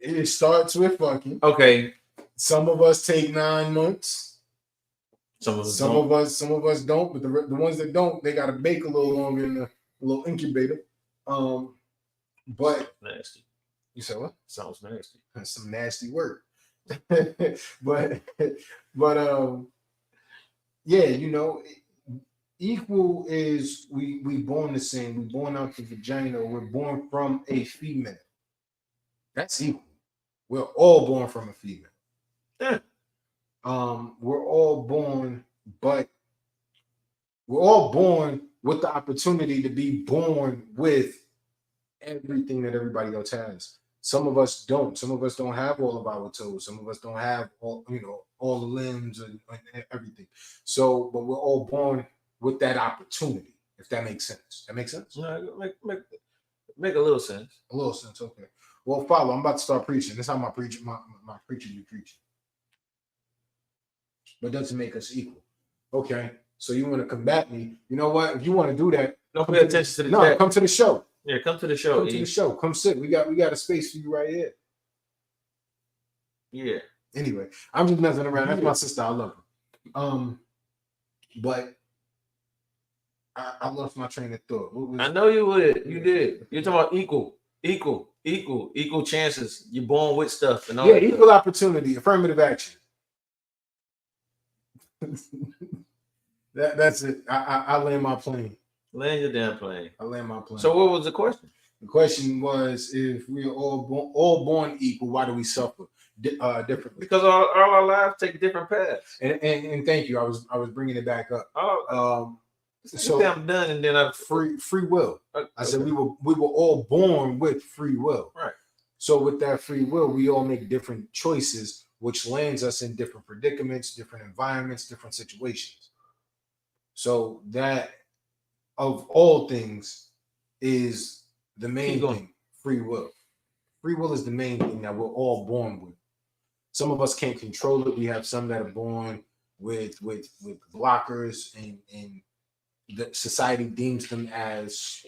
It starts with fucking. Okay. Some of us take 9 months. Some of us don't. But the ones that don't, they got to bake a little longer in the little incubator. But nasty. You said what? Sounds nasty. That's some nasty work. but yeah, equal is we born the same. We born out the vagina. We're born from a female. That's equal. We're all born from a female. Yeah. We're all born, but we're all born with the opportunity to be born with everything that everybody else has. Some of us don't. Some of us don't have all of our toes. Some of us don't have all the limbs and everything. So, but we're all born with that opportunity, if that makes sense. That makes sense? No, make a little sense. A little sense, okay. Well, follow. I'm about to start preaching. This is how my preaching be preaching. But it doesn't make us equal. Okay. So you want to combat me? You know what? If you want to do that, don't pay attention to the chat. Come to the show. Yeah, come to the show. Come to the show. Come sit. We got a space for you right here. Yeah. Anyway, I'm just messing around. That's my sister. I love her. But I lost my train of thought. I know you would. You did. You're talking about equal chances. You're born with stuff and all. Yeah, equal opportunity, affirmative action. That's it. I land my plane. Land your damn plane. I land my plane. So what was the question? The question was, if we are all born equal, why do we suffer differently? Because all our lives take different paths. And thank you. I was bringing it back up. So I'm done, and then I free will. I said we were all born with free will. Right. So with that free will, we all make different choices, which lands us in different predicaments, different environments, different situations. So that, of all things, is the main thing. Free will. Free will is the main thing that we're all born with. Some of us can't control it. We have some that are born with blockers, and the society deems them as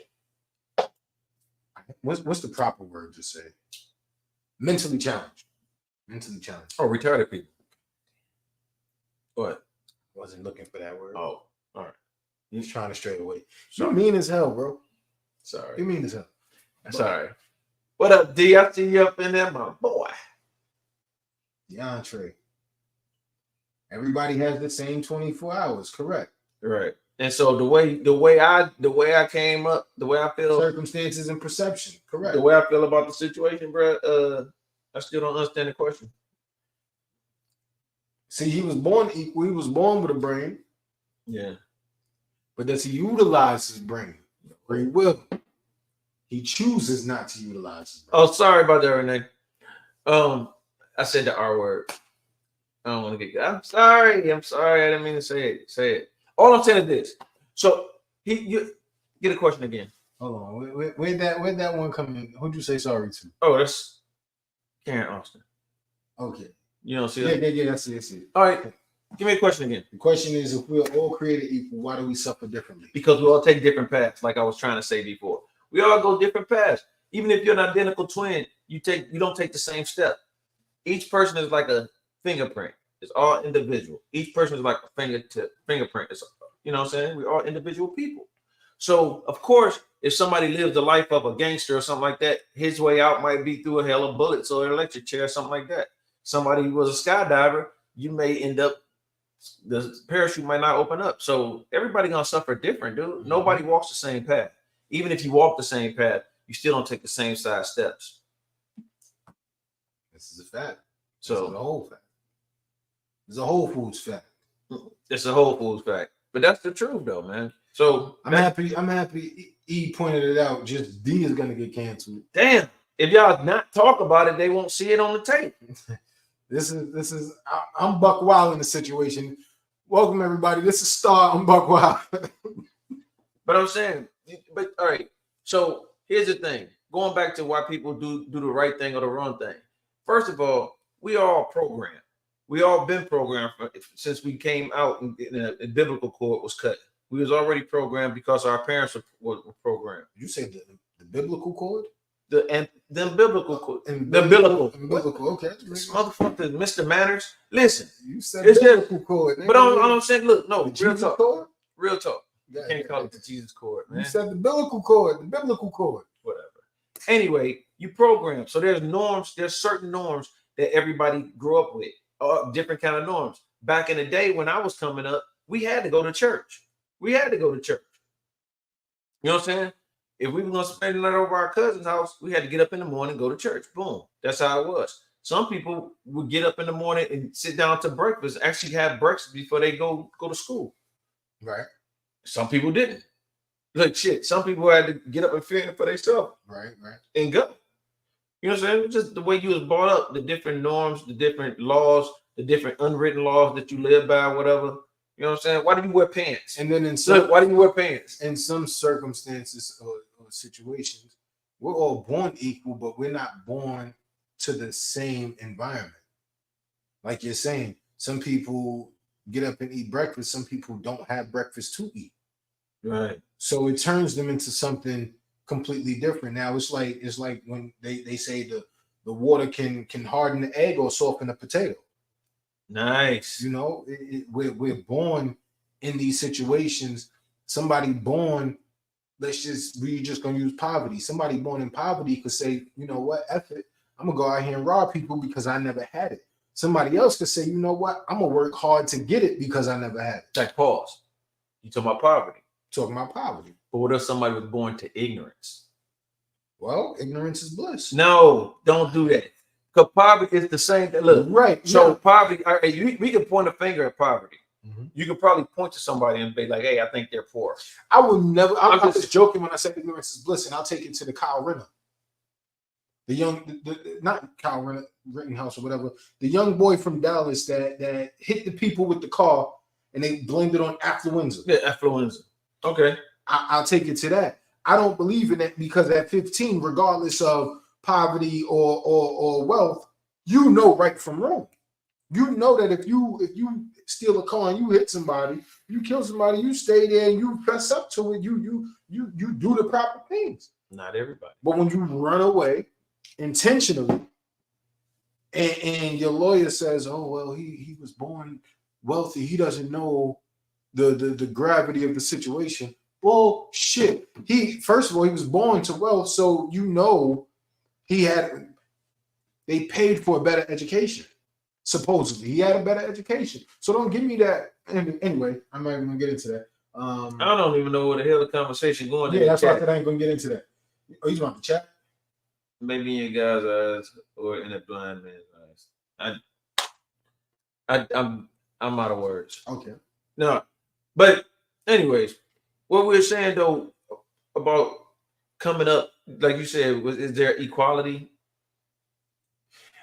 what's the proper word to say? Mentally challenged. Oh, retarded people. What? Wasn't looking for that word. Oh, all right. He's trying to stray away. You're mean as hell, bro. Sorry. You're mean as hell. Sorry. What up, D? I see you up in there, my boy. DeAndre. Everybody has the same 24 hours, correct? Right. And so the way I came up, the way I feel, Circumstances and perception, correct? the way I feel about the situation, bro. I still don't understand the question. See, he was born equal. He was born with a brain. Yeah. But does he utilize his brain? Free will. He chooses not to utilize his brain. Oh, sorry about that, Renee. I said the R word. I don't want to get. I'm sorry. I didn't mean to say it. All I'm saying is this. So you get a question again. Hold on. Where'd that one come in? Who'd you say sorry to? Oh, that's Karen Austin. Okay. You don't see that? Yeah. That's it. All right. Give me a question again. The question is, if we're all created equal, why do we suffer differently? Because we all take different paths, like I was trying to say before. We all go different paths. Even if you're an identical twin, you don't take the same step. Each person is like a fingerprint. It's all individual. Each person is like a fingerprint. It's, you know what I'm saying? We're all individual people. So, of course, if somebody lives the life of a gangster or something like that, his way out might be through a hell of bullets or an electric chair or something like that. Somebody who was a skydiver, you may end up, the parachute might not open up. So everybody gonna suffer different, dude. Mm-hmm. Nobody walks the same path. Even if you walk the same path, you still don't take the same size steps. This is a fact. So this is a whole fact. It's a Whole Foods fact. It's a Whole Foods fact. But that's the truth though, man. So I'm happy E pointed it out. Just D is gonna get canceled. Damn. If y'all not talk about it, they won't see it on the tape. This is I'm Buck Wild in the situation. Welcome everybody. This is Star. I'm Buck Wild. But I'm saying, but all right. So here's the thing. Going back to why people do the right thing or the wrong thing. First of all, we all programmed. We all been programmed since we came out and the biblical cord was cut. We was already programmed because our parents were programmed. You say the biblical cord? The biblical cord. The biblical. Okay. This motherfucker, Mr. Manners. Listen. You said biblical cord. But I'm saying, look, no, real talk. Cord? Real talk. You can't call it the Jesus cord, man. You said the biblical cord. The biblical cord. Whatever. Anyway, you program. So there's norms. There's certain norms that everybody grew up with. Different kind of norms. Back in the day when I was coming up, we had to go to church. You know what I'm saying? If we were going to spend the night over our cousin's house, we had to get up in the morning, go to church. Boom. That's how it was. Some people would get up in the morning and sit down to breakfast, actually have breakfast before they go to school. Right. Some people didn't. Like shit. Some people had to get up and fend for themselves. Right. And go. You know what I'm saying? Just the way you was brought up, the different norms, the different laws, the different unwritten laws that you live by, whatever. You know what I'm saying? Why do you wear pants? And then why do you wear pants? In some circumstances or situations, we're all born equal, but we're not born to the same environment. Like you're saying, some people get up and eat breakfast. Some people don't have breakfast to eat. Right. So it turns them into something completely different. Now it's like when they say the water can harden the egg or soften the potato. Nice. You know, we're born in these situations. Somebody born, we're just gonna use poverty. Somebody born in poverty could say, you know what, F it, I'm gonna go out here and rob people because I never had it. Somebody else could say, you know what, I'm gonna work hard to get it because I never had it. Like pause. You talking about poverty. Talking about poverty. But what if somebody was born to ignorance? Well, ignorance is bliss. No, don't do that. Because poverty is the same thing. Look, right. So poverty, we can point a finger at poverty. Mm-hmm. You could probably point to somebody and be like, hey, I think they're poor. I would never, I'm just joking when I say ignorance is bliss, and I'll take it to the Kyle Renner. Not Kyle Rittenhouse or whatever, the young boy from Dallas that hit the people with the car and they blamed it on affluenza. Yeah, affluenza. Okay. I'll take it to that. I don't believe in it because at 15, regardless of poverty or wealth, you know right from wrong. You know that if you steal a car and you hit somebody, you kill somebody, you stay there and you fess up to it. You do the proper things. Not everybody. But when you run away intentionally, and your lawyer says, "Oh well, he was born wealthy. He doesn't know the gravity of the situation." Well, shit. First of all, he was born to wealth, so you know they paid for a better education. Supposedly, he had a better education. So don't give me that. Anyway, I'm not even gonna get into that. I don't even know where the hell the conversation going. Yeah, that's why I said I ain't gonna get into that. Oh, you want to chat? Maybe in your guys' eyes or in a blind man's eyes. I'm out of words. Okay. No, but anyways, what we're saying though about coming up, like you said, is there equality?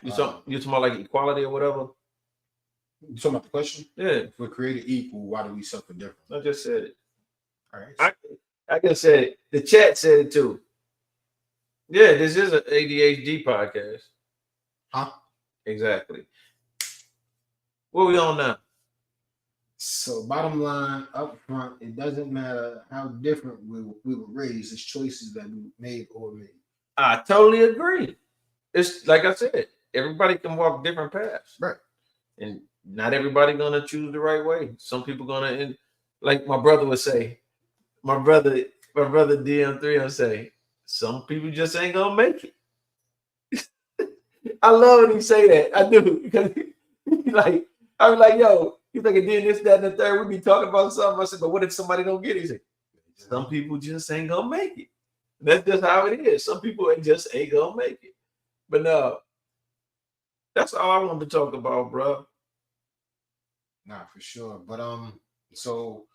You talking about like equality or whatever? You talking about the question? Yeah. If we're created equal, why do we suffer different? I just said it. All right. I just said it. The chat said it too. Yeah, this is an ADHD podcast. Huh? Exactly. What we on now? So bottom line, up front, it doesn't matter how different we were raised. It's choices that we made or made. I totally agree. It's like I said, everybody can walk different paths. Right. And not everybody gonna choose the right way. Some people gonna, like my brother would say, my brother DM3 will say, some people just ain't gonna make it. I love when he say that. I do, because like I was like, yo, he's like, and then this, that, and the third. We be talking about something. I said, but what if somebody don't get it? He said, some people just ain't gonna make it. That's just how it is. Some people just ain't gonna make it. But no, that's all I wanted to talk about, bro. Nah, for sure. But so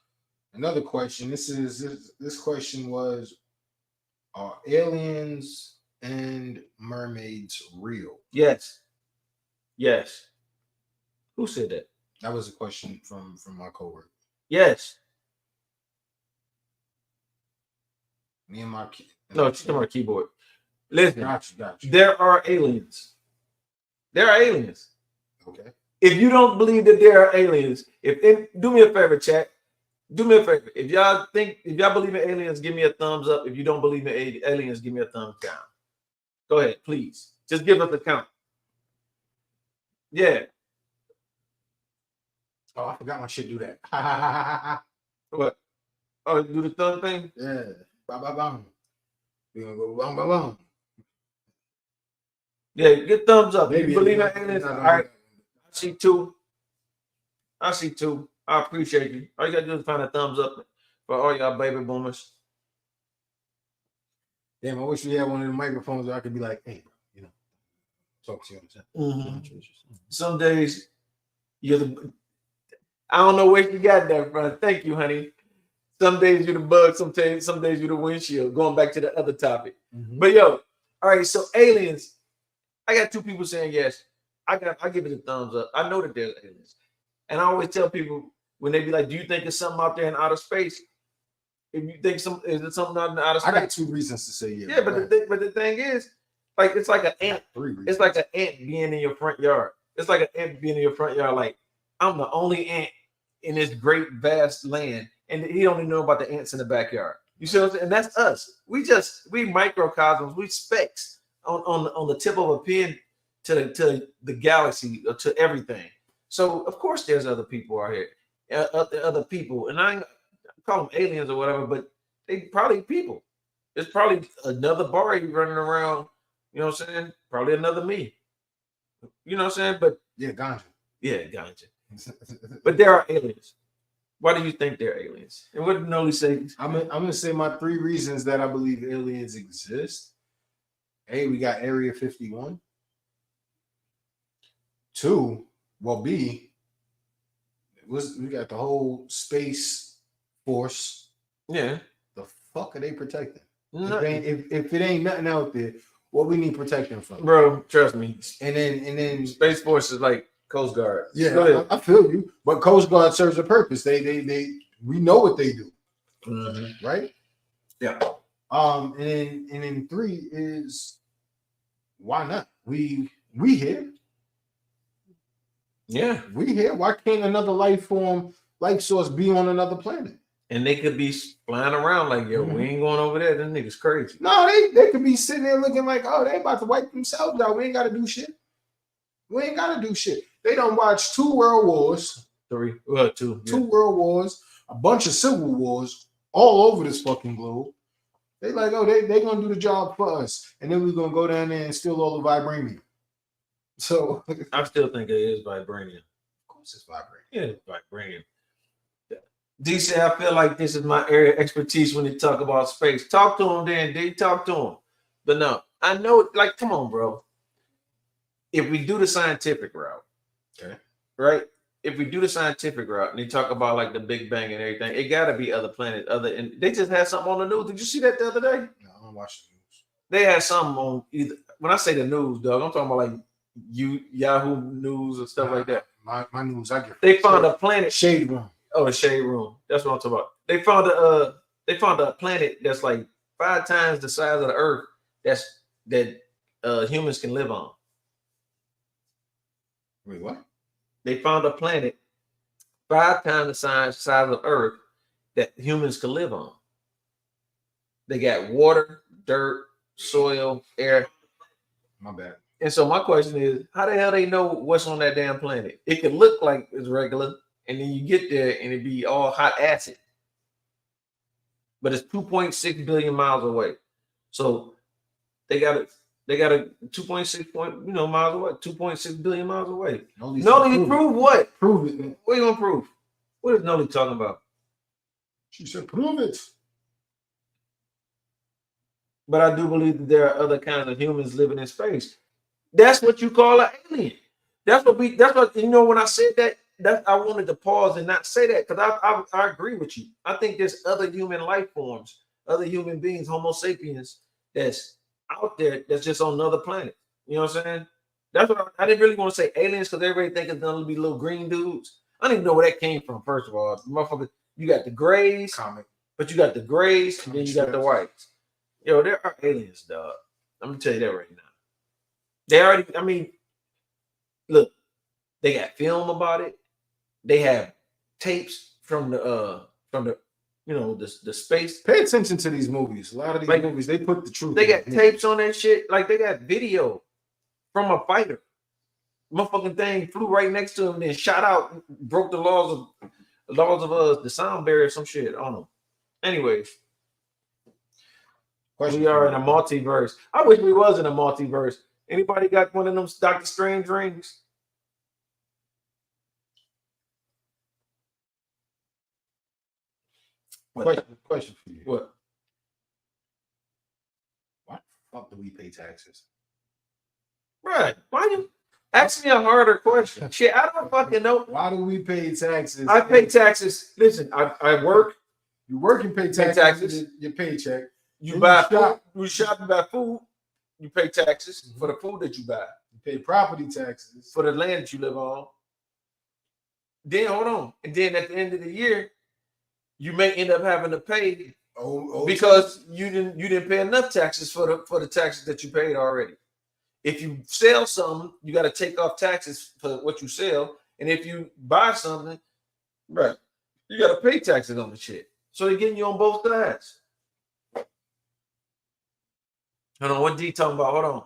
another question. This question was, are aliens and mermaids real? Yes. Yes. Who said that? That was a question from my coworker. Yes. Me and my No, she's on my keyboard. Listen, Gotcha. there are aliens. There are aliens. Okay. If you don't believe that there are aliens, do me a favor, chat. Do me a favor. If y'all believe in aliens, give me a thumbs up. If you don't believe in aliens, give me a thumbs down. Go ahead, please. Just give us a count. Yeah. Oh, I forgot my shit. Do that. What? Oh, do the thumb thing? Yeah. Bam. We gonna go bam. Yeah, get thumbs up. Maybe you believe in aliens? All right. I see two. I appreciate you. All you gotta do is find a thumbs up for all y'all baby boomers. Damn, I wish we had one of the microphones where I could be like, hey, bro, talk to you. Mm-hmm. Some days I don't know where you got that from. Thank you, honey. Some days you're the bug, some days you're the windshield. Going back to the other topic. Mm-hmm. But yo, all right, so aliens. I got two people saying yes. I give it a thumbs up. I know that there's aliens. And I always tell people when they be like, do you think there's something out there in outer space? If you think is there something out in outer space? I got two reasons to say yes. Yeah, but the thing is, like, it's like an ant. It's like an ant being in your front yard. It's like an ant being in your front yard. Like, I'm the only ant in this great vast land, and he only know about the ants in the backyard. You see what I'm saying? And that's us. We microcosms. We specks on the tip of a pin to the galaxy, or to everything. So of course there's other people out here, other people, and I call them aliens or whatever, but they probably people. It's probably another BarRay running around. You know what I'm saying? Probably another me. You know what I'm saying? But yeah, ganja. Yeah, ganja. But there are aliens. Why do you think they're aliens? And what did Noli say? I'm gonna say my three reasons that I believe aliens exist. A, we got Area 51. 2, B, we got the whole space force. Yeah. The fuck are they protecting? Nothing. If it ain't nothing out there, what we need protection from? Bro, trust me. And then Space Force is like Coast Guard. Yeah, I feel you. But Coast Guard serves a purpose. They we know what they do. Mm-hmm. Right? Yeah. And then 3 is, why not? We here. Yeah. We here. Why can't another life source be on another planet? And they could be flying around like, yo, we ain't going over there. Them niggas crazy. No, they could be sitting there looking like, oh, they about to wipe themselves out. We ain't got to do shit. They don't watch 2 world wars. 3. Well, 2. 2 world wars, a bunch of civil wars all over this fucking globe. They like, oh, they gonna do the job for us. And then we're gonna go down there and steal all the vibranium. So I still think it is vibranium. of course it's vibrating. Yeah, it's vibranium. D said, I feel like this is my area of expertise when they talk about space. Talk to him then, D. Talk to him. But no, I know, like, come on, bro. If we do the scientific route, Okay. right? If we do the scientific route and they talk about like the Big Bang and everything, it gotta be other planets, and they just had something on the news. Did you see that the other day? No, I don't watch the news. They had something on either. When I say the news, dog, I'm talking about like Yahoo News and stuff like that. My news I get. They found a planet. Shade Room. Oh, the Shade Room. That's what I'm talking about. They found a planet that's like 5 times the size of the Earth. That humans can live on. Wait, what? They found a planet 5 times the size of Earth that humans can live on. They got water, dirt, soil, air. My bad. And so my question is, how the hell they know what's on that damn planet? It could look like it's regular, and then you get there and it be all hot acid. But it's 2.6 billion miles away. So they got a 2.6 miles away, 2.6 billion miles away. Noli, prove what? Prove it, man. What are you gonna prove? What is Noli talking about? She said, prove it. But I do believe that there are other kinds of humans living in space. That's what you call an alien. That's what when I said that I wanted to pause and not say that because I agree with you. I think there's other human life forms, other human beings, Homo sapiens, that's out there that's just on another planet. You know what I'm saying? That's what I didn't really want to say aliens because everybody think it's gonna be little green dudes. I don't even know where that came from. First of all, motherfucker, you got the grays, but you got the grays, and then you got the whites. Yo, there are aliens, dog. I'm gonna tell you that right now. They already, I mean, look, they got film about it. They have tapes from the the space. Pay attention to these movies. A lot of these movies, they put the truth. They got tapes on that shit. Like they got video from a fighter. Motherfucking thing flew right next to him, then shot out, broke the laws of the sound barrier, some shit. I don't know. Anyways. We are in a multiverse. I wish we was in a multiverse. Anybody got one of them Doctor Strange rings? Question for you. What? Why the fuck do we pay taxes? Right. Why you ask me a harder question? Shit, I don't fucking know. Why do we pay taxes? I pay taxes. Listen, I work. You work and pay taxes. Your paycheck. You buy food. You shop and buy food. You pay taxes for the food that you buy. You pay property taxes for the land that you live on. Then hold on, and then at the end of the year, you may end up having to pay because you didn't pay enough taxes for the taxes that you paid already. If you sell something, you got to take off taxes for what you sell, and if you buy something, right, you got to pay taxes on the shit. So they're getting you on both sides. Hold on, what D talking about? Hold on.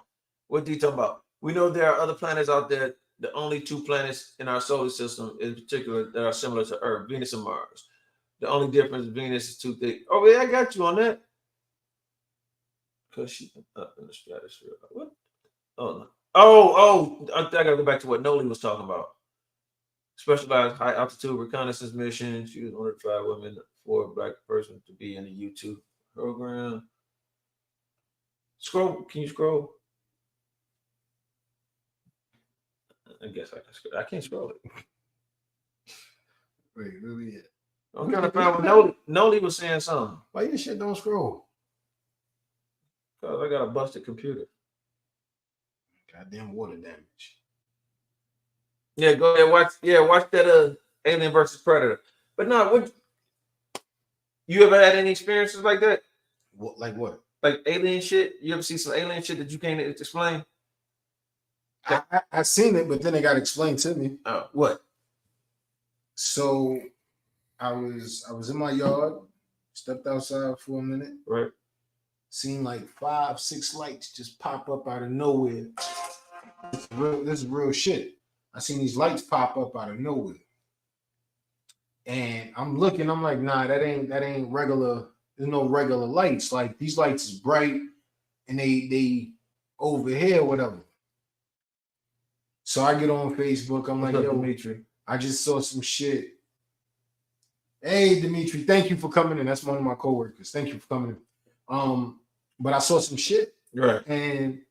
What D talking about? We know there are other planets out there. The only 2 planets in our solar system in particular that are similar to Earth, Venus and Mars. The only difference, Venus is too thick. Oh, yeah, I got you on that. Because she's up in the stratosphere. What? Oh, I gotta go back to what Noli was talking about. Specialized high altitude reconnaissance mission. She was one of the 5 women for a black person to be in the YouTube program. Scroll. Can you scroll? I guess I can scroll. I can't scroll it. Wait, really? I'm trying to find what Noli was saying something. Why your shit don't scroll? Because I got a busted computer. Goddamn water damage. Yeah, go ahead. Watch that Alien versus Predator. But no, what you ever had any experiences like that? What, like what? Like alien shit? You ever see some alien shit that you can't explain? I seen it, but then it got explained to me. Oh, what? So I was in my yard, stepped outside for a minute, right? Seen like 5, 6 lights just pop up out of nowhere. This is real shit. I seen these lights pop up out of nowhere. And I'm looking, I'm like, nah, that ain't regular. There's no regular lights. Like these lights is bright and they over here, whatever. So I get on Facebook. I'm like, What's up, yo, Dimitri? I just saw some shit. Hey, Dimitri, thank you for coming in. That's one of my coworkers. Thank you for coming in. But I saw some shit, Right. and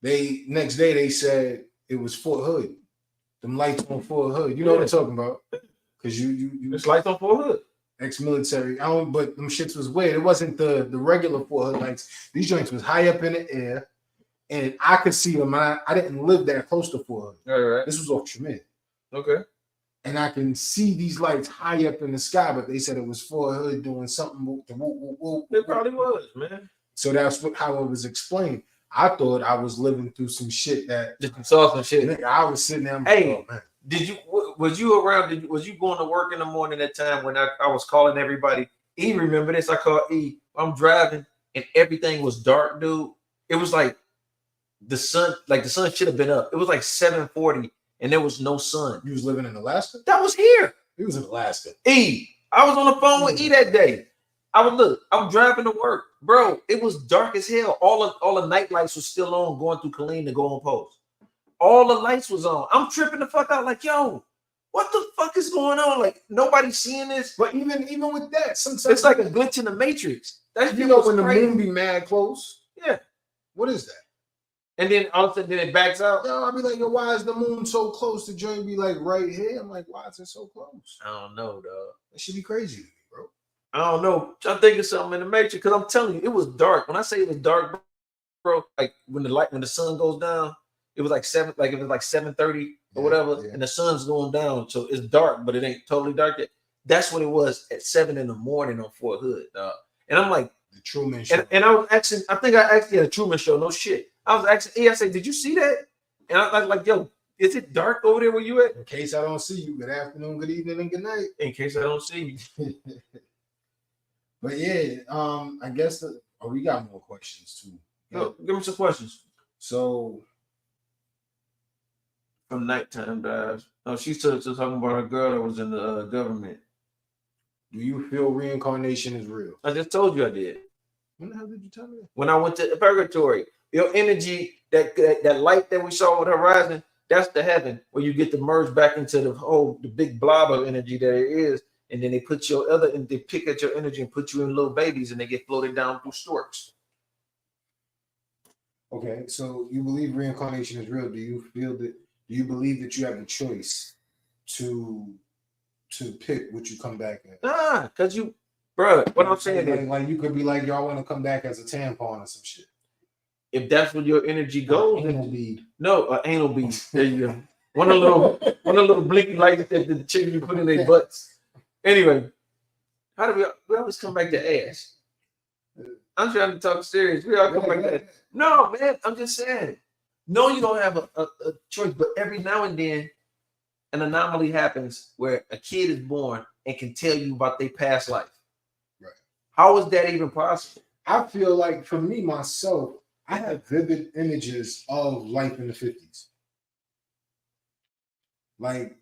next day they said it was Fort Hood. Them lights on Fort Hood. You know what I'm talking about? Because you It's lights on Fort Hood. Ex-military. But them shits was weird. It wasn't the regular Fort Hood lights. These joints was high up in the air, and I could see them. I didn't live that close to Fort Hood. Right. This was off Tremid. Okay. And I can see these lights high up in the sky, but they said it was Fort Hood doing something with the whoop. It probably was, man. So that's how it was explained. I thought I was living through some shit that Just saw some shit. nigga, I was sitting there. Hey, oh, man. Was you around? Was you going to work in the morning that time when I was calling everybody? E, remember this? I called E. I'm driving and everything was dark, dude. It was like the sun should have been up. It was like 7:40 and there was no sun. You was living in Alaska? That was here. He was in Alaska. E, I was on the phone with E that day. I'm driving to work, bro. It was dark as hell. All the night lights was still on, going through Killeen to go on post. All the lights was on. I'm tripping the fuck out, like, yo, what the fuck is going on? Like, nobody's seeing this. But even with that, sometimes It's like a glitch in the matrix. That's you know when the moon be mad close. Yeah. What is that? And then all of a sudden, then it backs out. Yo, I'll be like, yo, why is the moon so close? The joint be like right here. I'm like, why is it so close? I don't know, dog. That should be crazy to me, bro. I don't know. I'm thinking something in the matrix because I'm telling you, it was dark. When I say it was dark, bro, like when the sun goes down, it was like 7:30 or whatever, and the sun's going down, so it's dark, but it ain't totally dark yet. That's what it was at 7 a.m. on Fort Hood, dog. And I'm like, the Truman Show. And I was asking, I think I asked the Truman Show, no shit. I was asking, I said, did you see that? And I was like, yo, is it dark over there where you at? In case I don't see you, good afternoon, good evening, and good night. In case I don't see you. But yeah, I guess we got more questions too. No, give me some questions. So from nighttime dives. No, she's still talking about a girl that was in the government. Do you feel reincarnation is real? I just told you I did. When the hell did you tell me that? When I went to purgatory, your energy, that light that we saw on the horizon, that's the heaven where you get to merge back into the big blob of energy that it is, and then they put they pick at your energy and put you in little babies, and they get floated down through storks. Okay, so you believe reincarnation is real? Do you believe that you have the choice to pick what you come back as? Because you, bro, what I'm saying is, like you could be like, y'all want to come back as a tampon or some shit. if that's where your energy goes, Anal bead. No, anal bead. There you go. One of the little blinking lights that the children put in their butts. Anyway, how do we always come back to ass? I'm trying to talk serious. We all come back to ass. No, man, I'm just saying. No, you don't have a choice, but every now and then an anomaly happens where a kid is born and can tell you about their past life. Right. How is that even possible? I feel like for me, myself, I have vivid images of life in the 50s. Like,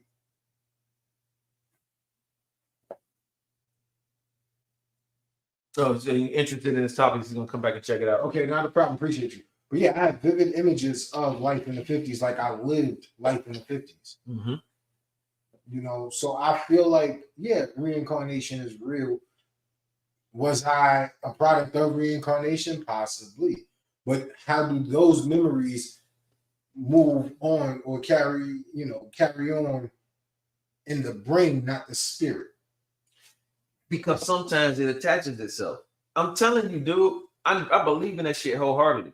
so you're interested in this topic, he's gonna come back and check it out. okay, not a problem, appreciate you. But yeah, I have vivid images of life in the 50s, like I lived life in the 50s. Mm-hmm. You know, so I feel like, yeah, reincarnation is real. Was I a product of reincarnation? Possibly. But how do those memories move on or carry on in the brain, not the spirit? Because sometimes it attaches itself. I'm telling you, dude, I believe in that shit wholeheartedly.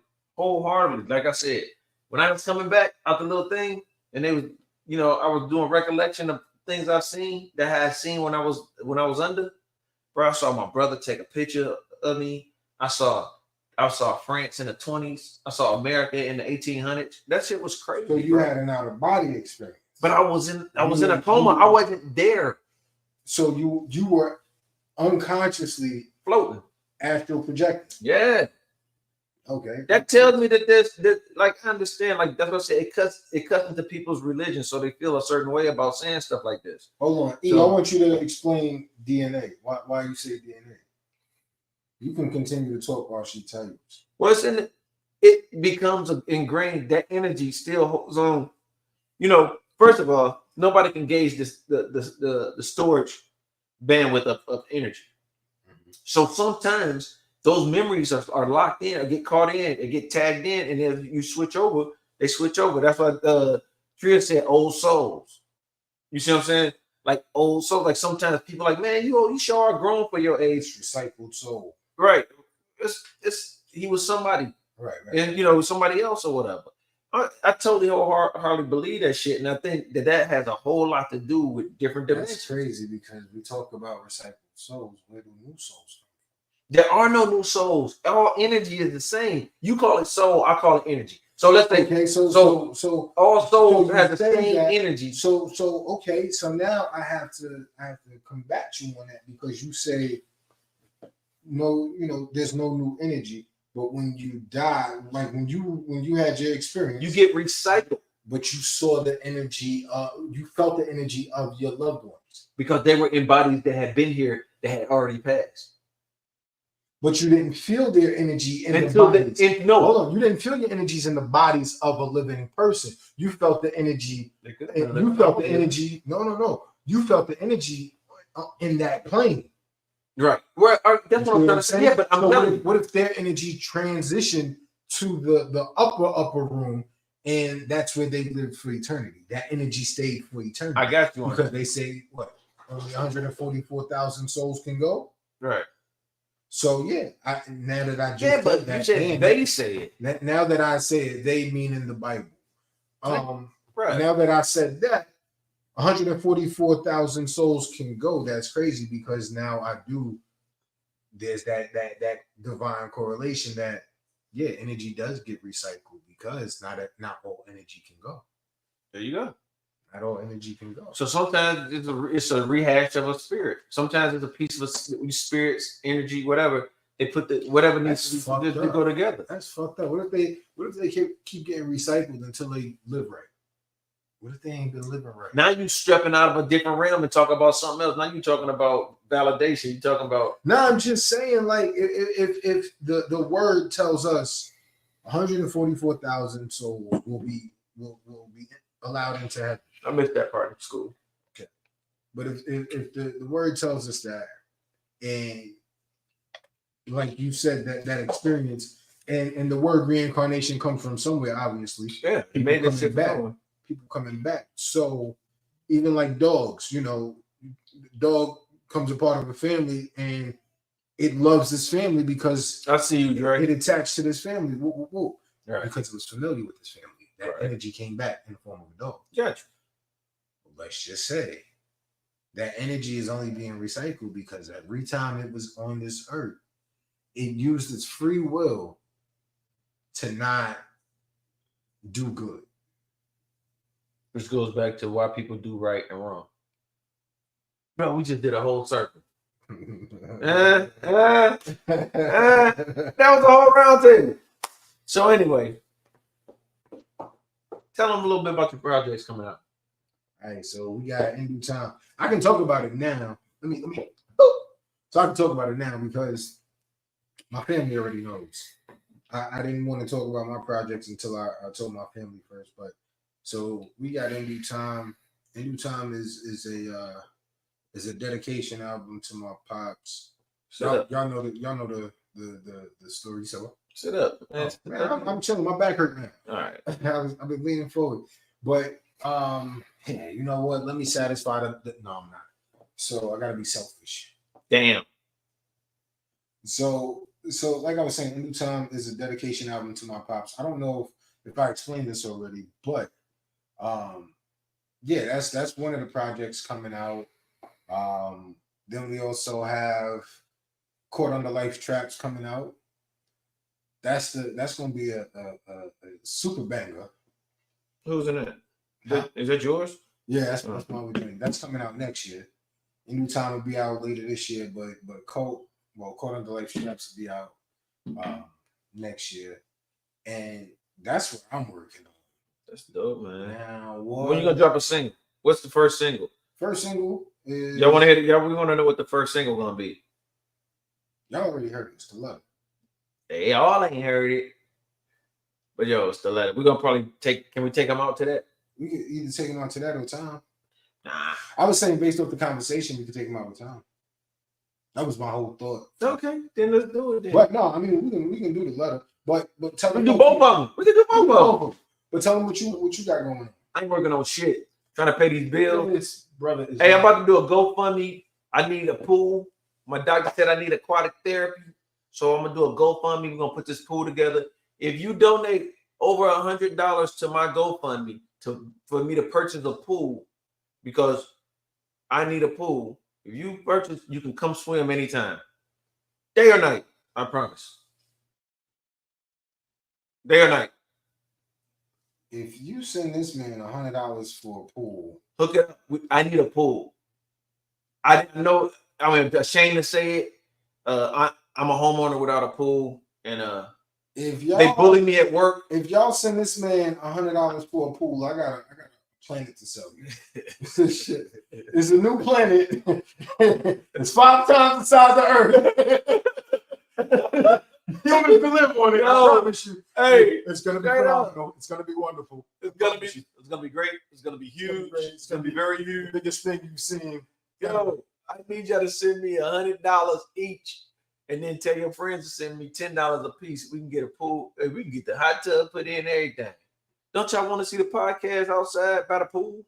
Like I said, when I was coming back out the little thing, and they was, I was doing recollection of things I've seen that I had seen when I was under. Bro, I saw my brother take a picture of me. I saw France in the 20s. I saw America in the 1800s. That shit was crazy. So you had an out of body experience. But I was in a coma. I wasn't there. So you were unconsciously floating, astral projecting. Yeah. Okay. That tells me that like I understand, like that's what I say. It cuts into people's religion, so they feel a certain way about saying stuff like this. Hold on, I want you to explain DNA. Why you say DNA? You can continue to talk while she tells you. Well, it becomes ingrained. That energy still holds on You know, first of all, nobody can gauge this the storage bandwidth of energy. So sometimes those memories are locked in, or get caught in, and get tagged in, and then you switch over. They switch over. That's why Tria said old souls. You see what I'm saying? Like old souls. Like sometimes people like, man, you sure are grown for your age. Recycled soul. Right. It's he was somebody. Right. And somebody else or whatever. I totally wholeheartedly believe that shit, and I think that has a whole lot to do with different dimensions. That's crazy because we talk about recycled souls. Where do new souls come from? There are no new souls. All energy is the same. You call it soul, I call it energy. So let's say so all souls have the same energy. So okay. So now I have to combat you on that because you say no. There's no new energy. But when you die, like when you had your experience, you get recycled. But you saw the energy, you felt the energy of your loved ones. Because they were in bodies that had been here that had already passed. But you didn't feel their energy in the bodies. Hold on, you didn't feel your energies in the bodies of a living person. You felt the energy. You felt the energy. No. You felt the energy in that plane. Right. Well, that's what I'm trying to say. Yeah, but I'm telling you. What if their energy transitioned to the upper room, and that's where they lived for eternity? That energy stayed for eternity. I got you. Because they say what only 144,000 souls can go. Right. So yeah, now that I just but that, you said they say it. Now that I say it, they mean in the Bible. Right. Now that I said that, 144,000 souls can go. That's crazy because now there's that divine correlation that energy does get recycled because not all energy can go. There you go. Not all energy can go. So sometimes it's a rehash of a spirit. Sometimes it's a piece of a spirit's energy, whatever. They put whatever needs to go together. That's fucked up. What if they keep getting recycled until they live right? What if they ain't been living right? Now you stepping out of a different realm and talk about something else. Now you talking about validation. You talking about. No, I'm just saying, like, if the word tells us 144,000 souls will be allowed into heaven. I missed that part in school. Okay, but if the word tells us that, and like you said, that experience, and the word reincarnation comes from somewhere, obviously. Yeah, it made this shit back. People coming back. So even like dogs, dog comes a part of a family and it loves this family because I see you, Dre. It attached to this family. Right. Because it was familiar with this family. That energy came back in the form of a dog. Gotcha. Let's just say that energy is only being recycled because every time it was on this earth, it used its free will to not do good. Which goes back to why people do right and wrong. Bro, we just did a whole circle. That was a whole round table. So anyway, tell them a little bit about your projects coming out. All right, so we got In Due Time. I can talk about it now. Let me. So I can talk about it now because my family already knows. I didn't want to talk about my projects until I told my family first, but. So we got In Due Time. In Due Time is a dedication album to my pops. Y'all know the story. So sit up, man. I'm chilling. My back hurt now. All right, I've been leaning forward, but hey, you know what? Let me satisfy no, I'm not. So I gotta be selfish. Damn. So like I was saying, In Due Time is a dedication album to my pops. I don't know if I explained this already, but. That's one of the projects coming out. Then we also have Caught Under Life Traps coming out. That's gonna be a super banger. Who's in it? Is that yours? Yeah, that's my we're That's coming out next year. In Due Time will be out later this year, but Caught Under Life Traps will be out next year, and that's what I'm working on. That's dope, man. Now, when you gonna drop a single? What's the first single? First single is y'all want to hear? We want to know what the first single gonna be. Y'all already heard it. Stiletto. They all ain't heard it, but yo, Stiletto. We're gonna probably take. Can we take them out to that? We could either take him out to that or time. Nah. I was saying based off the conversation, we could take him out with time. That was my whole thought. Okay, then let's do it then. But no, I mean we can do the letter. But tell We them can do both of them. We can do both of them. But tell them what you got going on. I ain't working on shit. Trying to pay these bills. Brother. Hey, I'm about to do a GoFundMe. I need a pool. My doctor said I need aquatic therapy. So I'm gonna do a GoFundMe. We're gonna put this pool together. If you donate over $100 to my GoFundMe for me to purchase a pool, because I need a pool. If you purchase, you can come swim anytime. Day or night, I promise. Day or night. If you send this man $100 for a pool, Hook it up. I need a pool. I didn't know. I'm ashamed to say it. I'm a homeowner without a pool, and if y'all they bully me at work. If y'all send this man $100 for a pool, I got a planet to sell you. Shit. It's a new planet. It's 5 times the size of Earth. Humans can live on it. I promise you. Hey, it's gonna be phenomenal. It's gonna be wonderful. It's gonna be great. It's gonna be huge. It's gonna be very huge. Biggest thing you've seen. Yo, I need y'all to send me $100 each, and then tell your friends to send me $10 a piece. We can get a pool. We can get the hot tub put in, everything. Don't y'all want to see the podcast outside by the pool?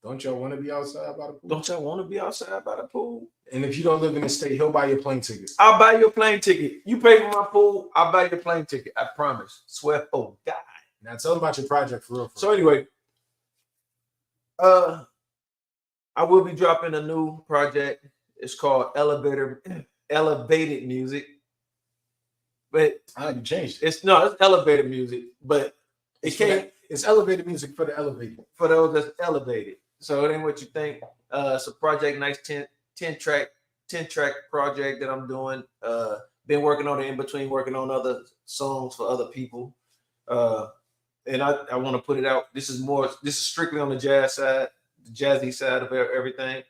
Don't y'all want to be outside by the pool? Don't y'all want to be outside by the pool? And if you don't live in the state, he'll buy your plane ticket. I'll buy you a plane ticket. You pay for my pool, I'll buy your plane ticket. I promise. Swear for God. Now tell them about your project for real. So anyway, I will be dropping a new project. It's called Elevated Music. But you changed it. It's elevated music, but it's elevated music for the elevated. For those that's elevated. So it ain't what you think. It's a project, nice 10 track project that I'm doing. Been working on it in between working on other songs for other people. And I want to put it out. This is strictly on the jazz side, the jazzy side of everything.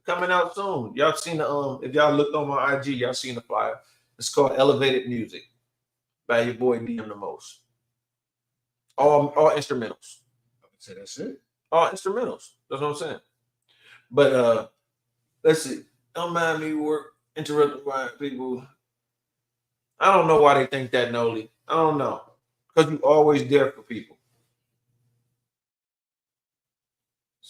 Coming out soon. Y'all seen the if y'all looked on my IG, y'all seen the flyer. It's called Elevated Music by your boy DM the Most. All instrumentals. I would say that's it. All instrumentals. That's what I'm saying. But let's see. Don't mind me interrupting by people. I don't know why they think that, Noli. I don't know. Because you always there for people.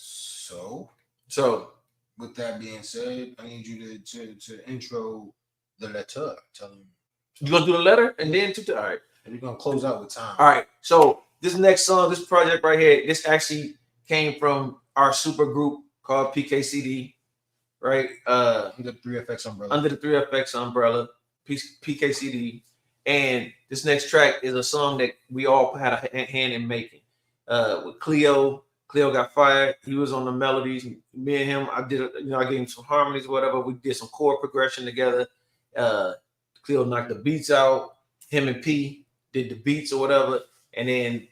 So with that being said, I need you to intro the letter. Tell them. You gonna do the letter and then all right. And we're gonna close out with time. All right. So this next song, this project right here, this actually came from our super group called PKCD, right? Under the 3FX umbrella. Under the 3FX umbrella, PKCD. And this next track is a song that we all had a hand in making. With Cleo. Cleo got fired. He was on the melodies. Me and him, I gave him some harmonies or whatever. We did some chord progression together. Cleo knocked the beats out. Him and P did the beats or whatever. And then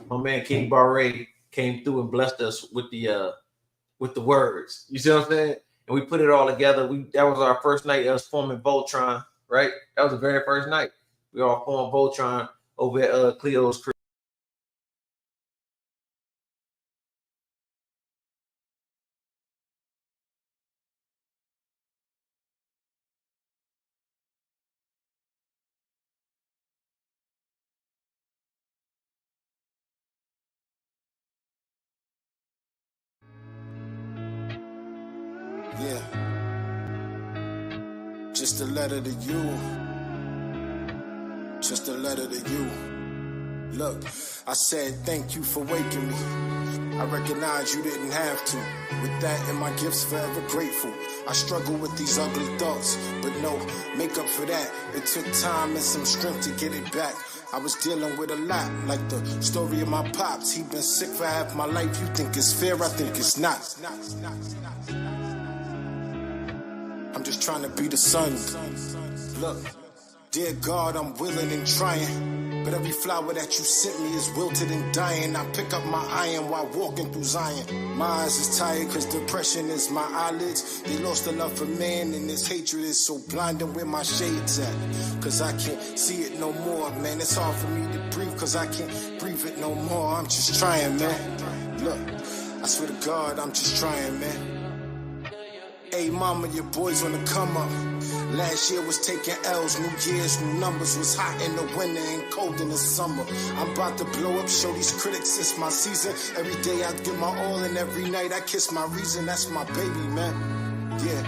my man King BarRay came through and blessed us with the words. You see what I'm saying? And we put it all together. That was our first night. Us forming Voltron, right? That was the very first night. We all formed Voltron over at Cleo's crib. Yeah. Just a letter to you. Just a letter to you. Look, I said thank you for waking me. I recognize you didn't have to. With that and my gifts forever grateful. I struggle with these ugly thoughts, but no, make up for that. It took time and some strength to get it back. I was dealing with a lot, like the story of my pops. He been sick for half my life. You think it's fair, I think it's not. I'm just trying to be the son. Look, dear God, I'm willing and trying. But every flower that you sent me is wilted and dying. I pick up my iron while walking through Zion. My eyes is tired cause depression is my eyelids. They lost the love for man and this hatred is so blinding. Where my shades at? Cause I can't see it no more, man. It's hard for me to breathe cause I can't breathe it no more. I'm just trying, man. Look, I swear to God, I'm just trying, man. Hey mama, your boys on the come up. Last year was taking L's, New Year's, new numbers. Was hot in the winter and cold in the summer. I'm about to blow up, show these critics it's my season. Every day I give my all and every night I kiss my reason. That's my baby, man. Yeah,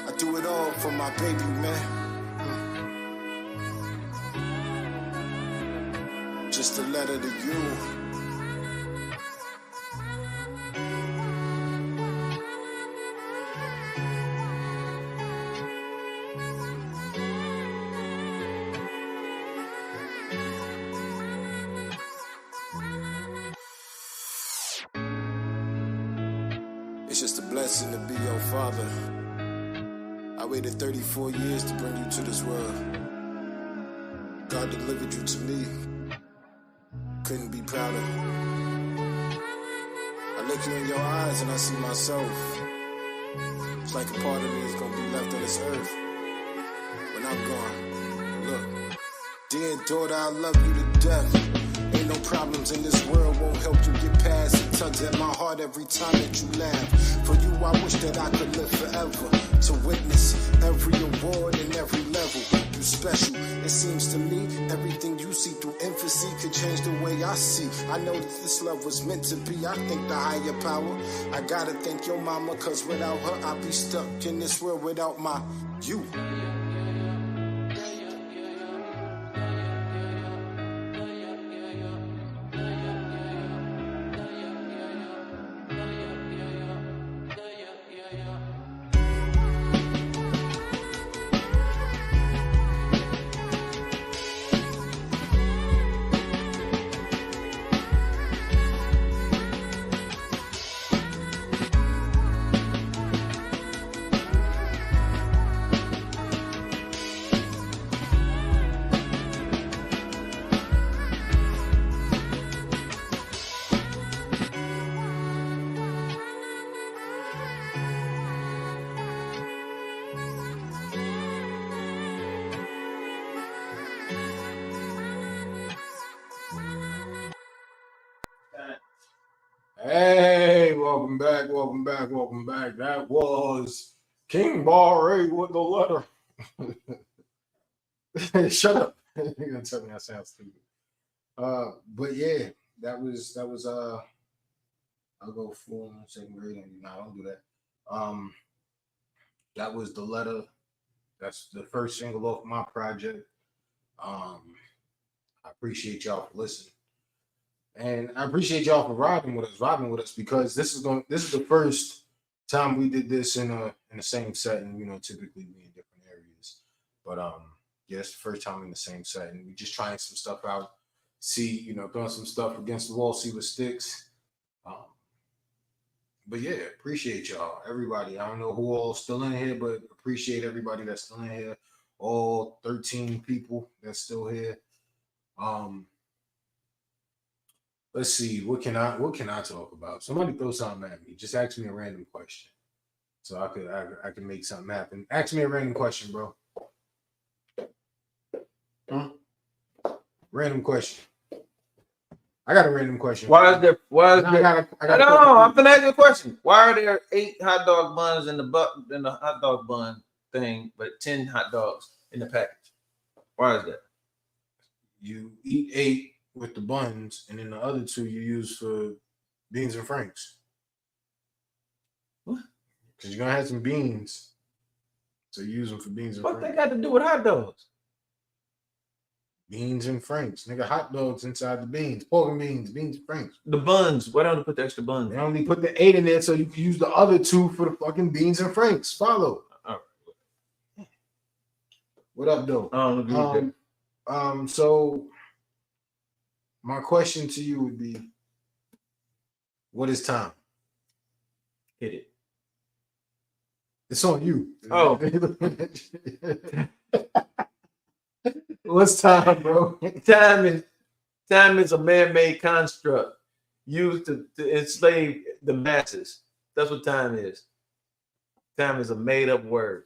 I do it all for my baby, man. Just a letter to you. It's just a blessing to be your father. I waited 34 years to bring you to this world. God delivered you to me. Couldn't be prouder. I look you in your eyes and I see myself. It's like a part of me is gonna be left on this earth when I'm gone. Look, dear daughter, I love you to death. Ain't no problems in this world won't help you get past. It tugs at my heart every time that you laugh. For you, I wish that I could live forever to witness every award and every level. You special. It seems to me everything you see through infancy could change the way I see. I know that this love was meant to be. I think the higher power. I gotta thank your mama, cause without her I'd be stuck in this world without my you. Hey, welcome back. That was King BarRay with the letter. Shut up. You're gonna tell me I sound stupid. But yeah, that was I'll go full second grade on you. No, don't do that. That was the letter. That's the first single off my project. I appreciate y'all for listening. And I appreciate y'all for rocking with us because this is the first time we did this in the same setting. You know, typically we in different areas, but yeah, it's the first time in the same setting. We just trying some stuff out, see, throwing some stuff against the wall, see what sticks. But yeah, appreciate y'all, everybody. I don't know who all still in here, but appreciate everybody that's still in here. All 13 people that's still here. Let's see, what can I talk about? Somebody throw something at me. Just ask me a random question, so I could make something happen. Ask me a random question, bro. Random question. I got a random question. I'm gonna ask you a question. Why are there 8 hot dog buns in the hot dog bun thing, but 10 hot dogs in the package? Why is that? You eat 8 with the buns, and then the other 2 you use for beans and franks. What? Because you're gonna have some beans, so you use them for beans and franks. What they got to do with hot dogs? Beans and franks, nigga. Hot dogs inside the beans, pork and beans and franks. The buns. Why don't they put the extra buns? They only put the 8 in there so you can use the other 2 for the fucking beans and franks. Follow. All right. What up, though? I don't agree with that. So my question to you would be, what is time? Hit it. It's on you. Oh. What's time, bro? Time is Time is a man-made construct used to enslave the masses. That's what time is. Time is a made-up word.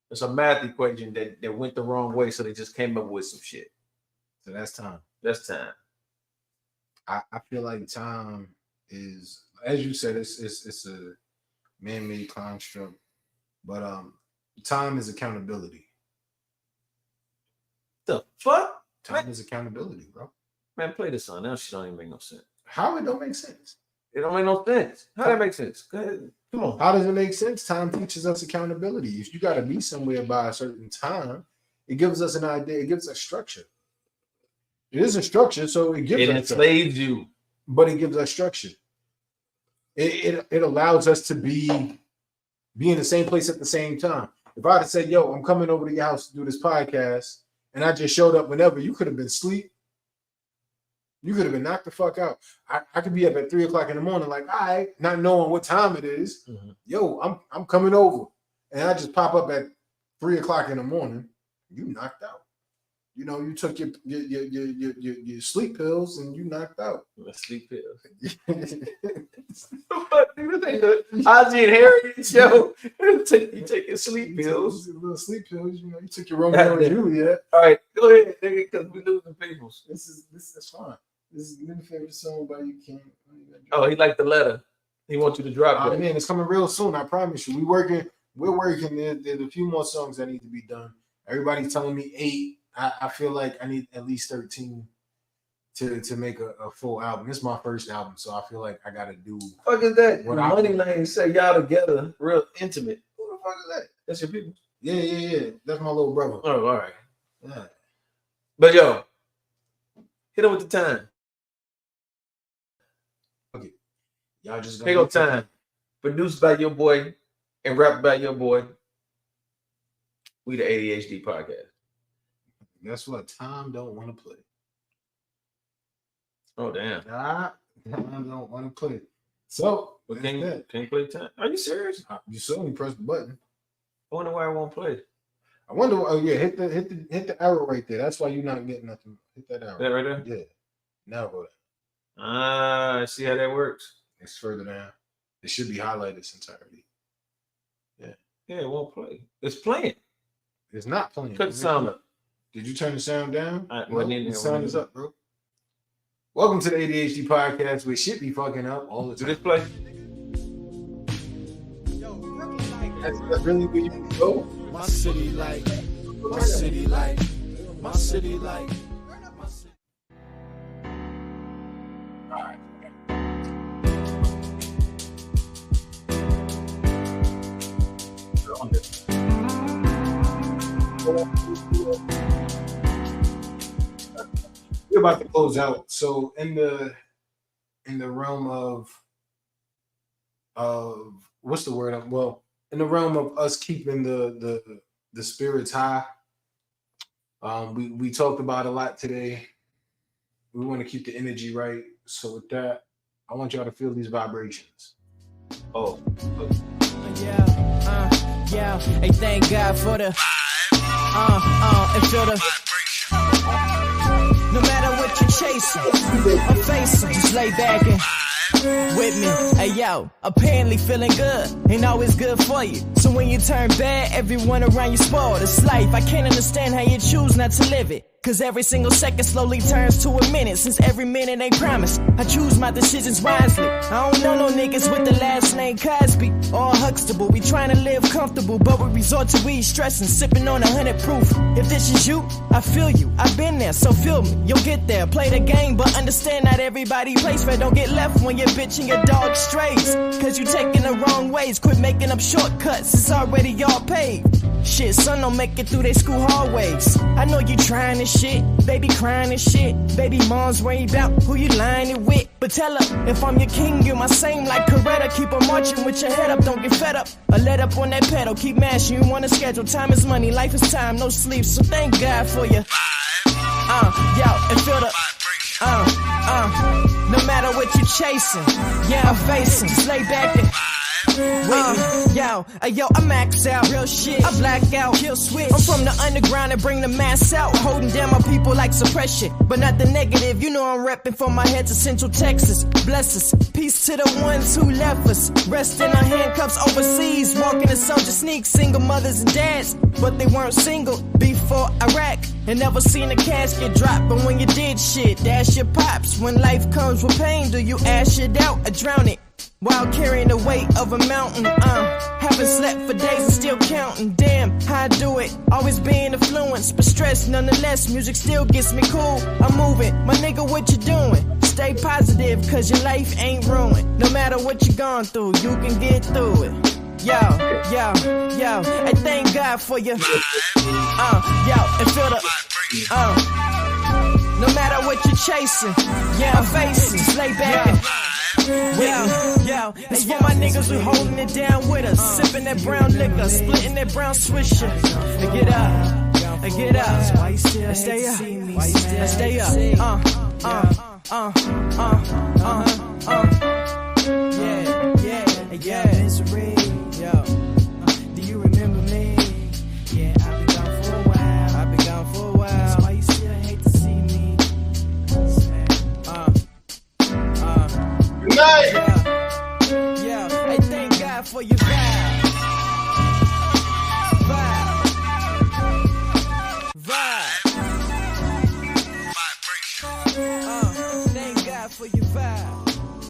It's a math equation that went the wrong way, so they just came up with some shit. So that's time. That's time. I feel like time is, as you said, it's a man-made construct, but time is accountability. The fuck? Time is accountability, bro. Man, play this song. Now shit don't even make no sense. How it don't make sense? It don't make no sense. How that make sense? Go ahead. Come on. How does it make sense? Time teaches us accountability. If you got to be somewhere by a certain time, it gives us an idea. It gives us structure. It is a structure, so it gives us enslaves you. But it gives us structure. It allows us to be in the same place at the same time. If I had said, yo, I'm coming over to your house to do this podcast, and I just showed up whenever, you could have been asleep. You could have been knocked the fuck out. I could be up at 3 o'clock in the morning, like, all right, not knowing what time it is. Mm-hmm. Yo, I'm coming over. And I just pop up at 3 o'clock in the morning. You knocked out. You know, you took your sleep pills and you knocked out. My sleep pills. Fuck, dude, this ain't the Ozzy and Harriet show. You take your sleep pills. Little sleep pills. You know, you took your Romeo and Juliet. All right, go ahead, nigga, because we losing people. This is fine. This is my favorite song by You Can't. Oh, he liked the letter. He wants you to drop it. Man, it's coming real soon. I promise you. We're working. There's a few more songs that need to be done. Everybody's telling me 8. I feel like I need at least 13 to make a full album. This is my first album, so I feel like I gotta do. Fuck is that? What Money Lane say y'all together, real intimate. Who the fuck is that? That's your people. Yeah. That's my little brother. Oh, all right. Yeah. But yo, hit him with the time. Okay. Y'all just Here go Time. Produced by your boy and rapped by your boy. We the ADHD Podcast. Guess what? Time don't want to play. Oh damn! Time don't want to play. So, can't play Time. Are you serious? You saw me press the button. I wonder why I won't play. I wonder. Oh yeah, hit the arrow right there. That's why you're not getting nothing. Hit that arrow. That right there. Yeah. Now go down. I see how that works. It's further down. It should be highlighted its entirety. Yeah. Yeah, it won't play. It's playing. It's not playing. Cut the sound up. Did you turn the sound down? The sound is up, bro. Welcome to the ADHD Podcast. We should be fucking up all the time. Do this play? That's really where you go. My city like, my city like, my city like. All right. We're about to close out. So in the realm of what's the word? Well, in the realm of us keeping the spirits high, we talked about a lot today. We want to keep the energy right. So with that, I want y'all to feel these vibrations. Oh. Yeah. Hey, thank God for the and feel the. No matter what you're chasing, I'm facing. Just lay back and with me. Hey yo, apparently feeling good ain't always good for you. So when you turn bad, everyone around you spoiled. It's life. I can't understand how you choose not to live it. Cause every single second slowly turns to a minute. Since every minute ain't promised, I choose my decisions wisely. I don't know no niggas with the last name Cosby or Huxtable. We trying to live comfortable, but we resort to weed, stressing, sipping on 100 proof. If this is you, I feel you. I've been there, so feel me. You'll get there. Play the game, but understand not everybody plays fair. Don't get left when your bitch and your dog strays. Cause you taking the wrong ways. Quit making up shortcuts. It's already all paved. Shit, son don't make it through their school hallways. I know you trying this shit, baby crying this shit. Baby mom's worried about who you lying it with. But tell her, if I'm your king, you're my same like Coretta. Keep on marching with your head up, don't get fed up. Or let up on that pedal, keep mashing, you on a schedule. Time is money, life is time, no sleep. So thank God for you. Yo, and feel the no matter what you're chasing, yeah, I'm facing. Just lay back and yo, I max out, real shit. I black out, kill switch. I'm from the underground and bring the mass out. Holding down my people People like suppression, but not the negative. You know I'm repping from my head to Central Texas. Bless us. Peace to the ones who left us. Rest in our handcuffs overseas. Walking in soldier sneaks. Single mothers and dads, but they weren't single before Iraq. And never seen a casket drop. But when you did shit, that's your pops. When life comes with pain, do you ash it out or drown it? While carrying the weight of a mountain, haven't slept for days and still counting. Damn, how I do it, always being influenced, but stressed nonetheless. Music still gets me cool, I'm moving. My nigga, what you doing? Stay positive, cause your life ain't ruined. No matter what you gone through, you can get through it. Yo, I thank God for you. And feel the, no matter what you're chasing, I'm facing, just lay back and Yo, it's for my niggas who holding it down with us. Sipping that brown liquor, splitting that brown swisher. And get up, and get up, and stay up, and stay up. Yeah, misery. Yo, do you remember me? Yeah, I've been gone for a while. That's why you still hate to see me. Yeah, I thank God for your vibe. Thank God for your vibe.